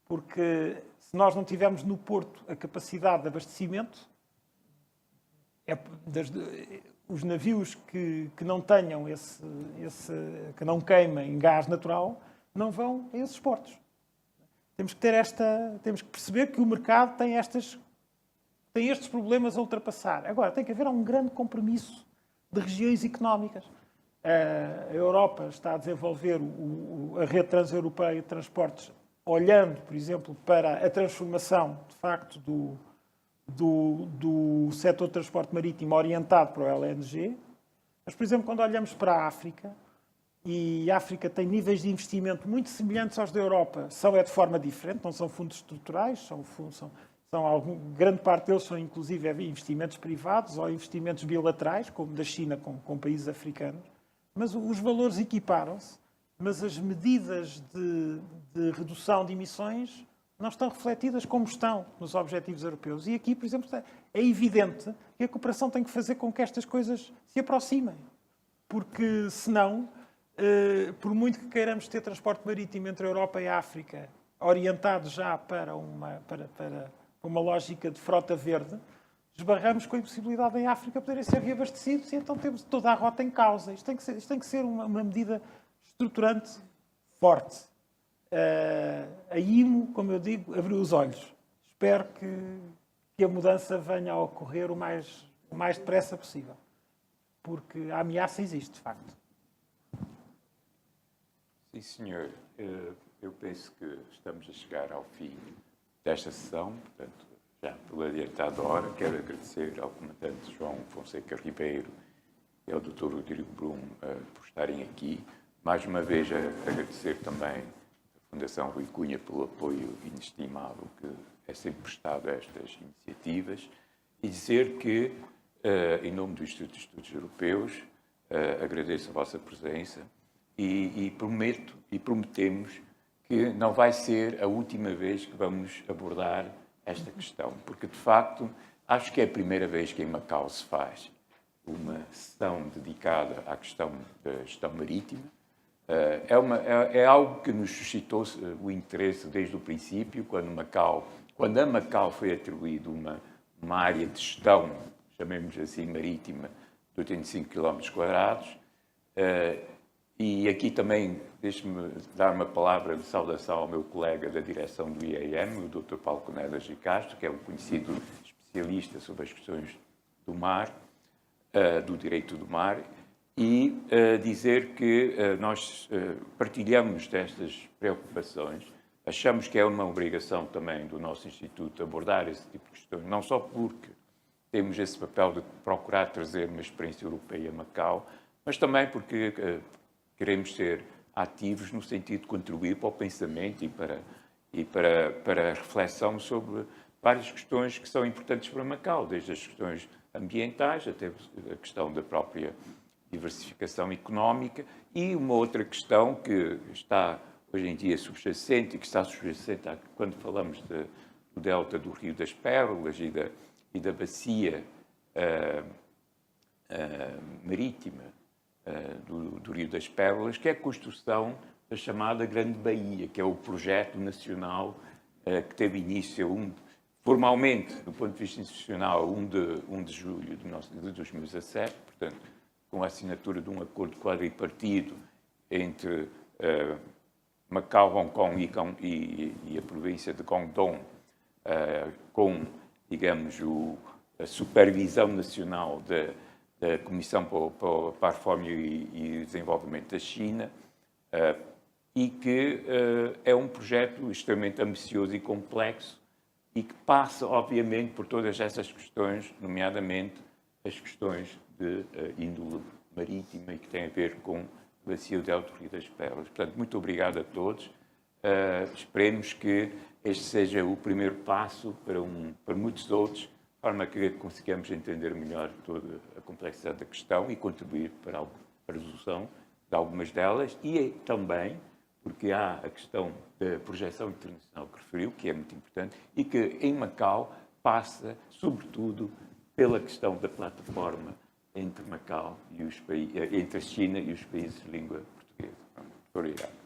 Porque se nós não tivermos no Porto a capacidade de abastecimento, os navios que não tenham que não queimem gás natural, não vão a esses portos. Temos que perceber que o mercado tem estes problemas a ultrapassar. Agora, tem que haver um grande compromisso de regiões económicas. A Europa está a desenvolver a rede transeuropeia de transportes, olhando, por exemplo, para a transformação, de facto, do setor de transporte marítimo orientado para o LNG. Mas, por exemplo, quando olhamos para a África, e a África tem níveis de investimento muito semelhantes aos da Europa, são de forma diferente, não são fundos estruturais, grande parte deles são inclusive investimentos privados ou investimentos bilaterais, como da China com países africanos, mas os valores equiparam-se, mas as medidas de redução de emissões não estão refletidas como estão nos objetivos europeus. E aqui, por exemplo, é evidente que a cooperação tem que fazer com que estas coisas se aproximem, porque senão, por muito que queiramos ter transporte marítimo entre a Europa e a África, orientado já para uma lógica de frota verde, esbarramos com a impossibilidade em África poderem ser reabastecidos e então temos toda a rota em causa. Isto tem que ser uma medida estruturante forte. A IMO, como eu digo, abriu os olhos. Espero que a mudança venha a ocorrer o mais depressa possível, porque a ameaça existe, de facto. Sim, senhor. Eu penso que estamos a chegar ao fim desta sessão, portanto, já pela adiantada hora, quero agradecer ao comandante João Fonseca Ribeiro e ao Dr. Rodrigo Brum por estarem aqui. Mais uma vez, agradecer também à Fundação Rui Cunha pelo apoio inestimável que é sempre prestado a estas iniciativas e dizer que, em nome do Instituto de Estudos Europeus, agradeço a vossa presença e prometo e prometemos que não vai ser a última vez que vamos abordar esta questão, porque, de facto, acho que é a primeira vez que em Macau se faz uma sessão dedicada à questão da gestão marítima. É algo que nos suscitou o interesse desde o princípio, quando a Macau foi atribuído uma área de gestão, chamemos assim, marítima, de 85 km². E aqui também, deixe-me dar uma palavra de saudação ao meu colega da direção do IAM, o Dr. Paulo Conedas de Castro, que é um conhecido especialista sobre as questões do mar, do direito do mar, e dizer que nós partilhamos destas preocupações, achamos que é uma obrigação também do nosso Instituto abordar esse tipo de questões, não só porque temos esse papel de procurar trazer uma experiência europeia a Macau, mas também porque queremos ser ativos no sentido de contribuir para o pensamento e para a reflexão sobre várias questões que são importantes para Macau, desde as questões ambientais até a questão da própria diversificação económica e uma outra questão que está hoje em dia subjacente e que está subjacente quando falamos do delta do Rio das Pérolas e da bacia marítima do Rio das Pérolas, que é a construção da chamada Grande Baía, que é o projeto nacional que teve início, formalmente, do ponto de vista institucional, 1 de julho de 2017, portanto, com a assinatura de um acordo quadripartido entre Macau, Hong Kong e a província de Guangdong, com, digamos, a supervisão nacional da Comissão para a Reforma e Desenvolvimento da China, e que é um projeto extremamente ambicioso e complexo e que passa, obviamente, por todas essas questões, nomeadamente as questões de índole marítima e que têm a ver com a bacia do Delta do Rio das Pérolas. Portanto, muito obrigado a todos. Esperemos que este seja o primeiro passo para muitos outros, de forma que consigamos entender melhor toda a complexidade da questão e contribuir para a resolução de algumas delas e também porque há a questão da projeção internacional que referiu, que é muito importante, e que em Macau passa, sobretudo, pela questão da plataforma entre Macau e entre a China e os países de língua portuguesa. Muito obrigado.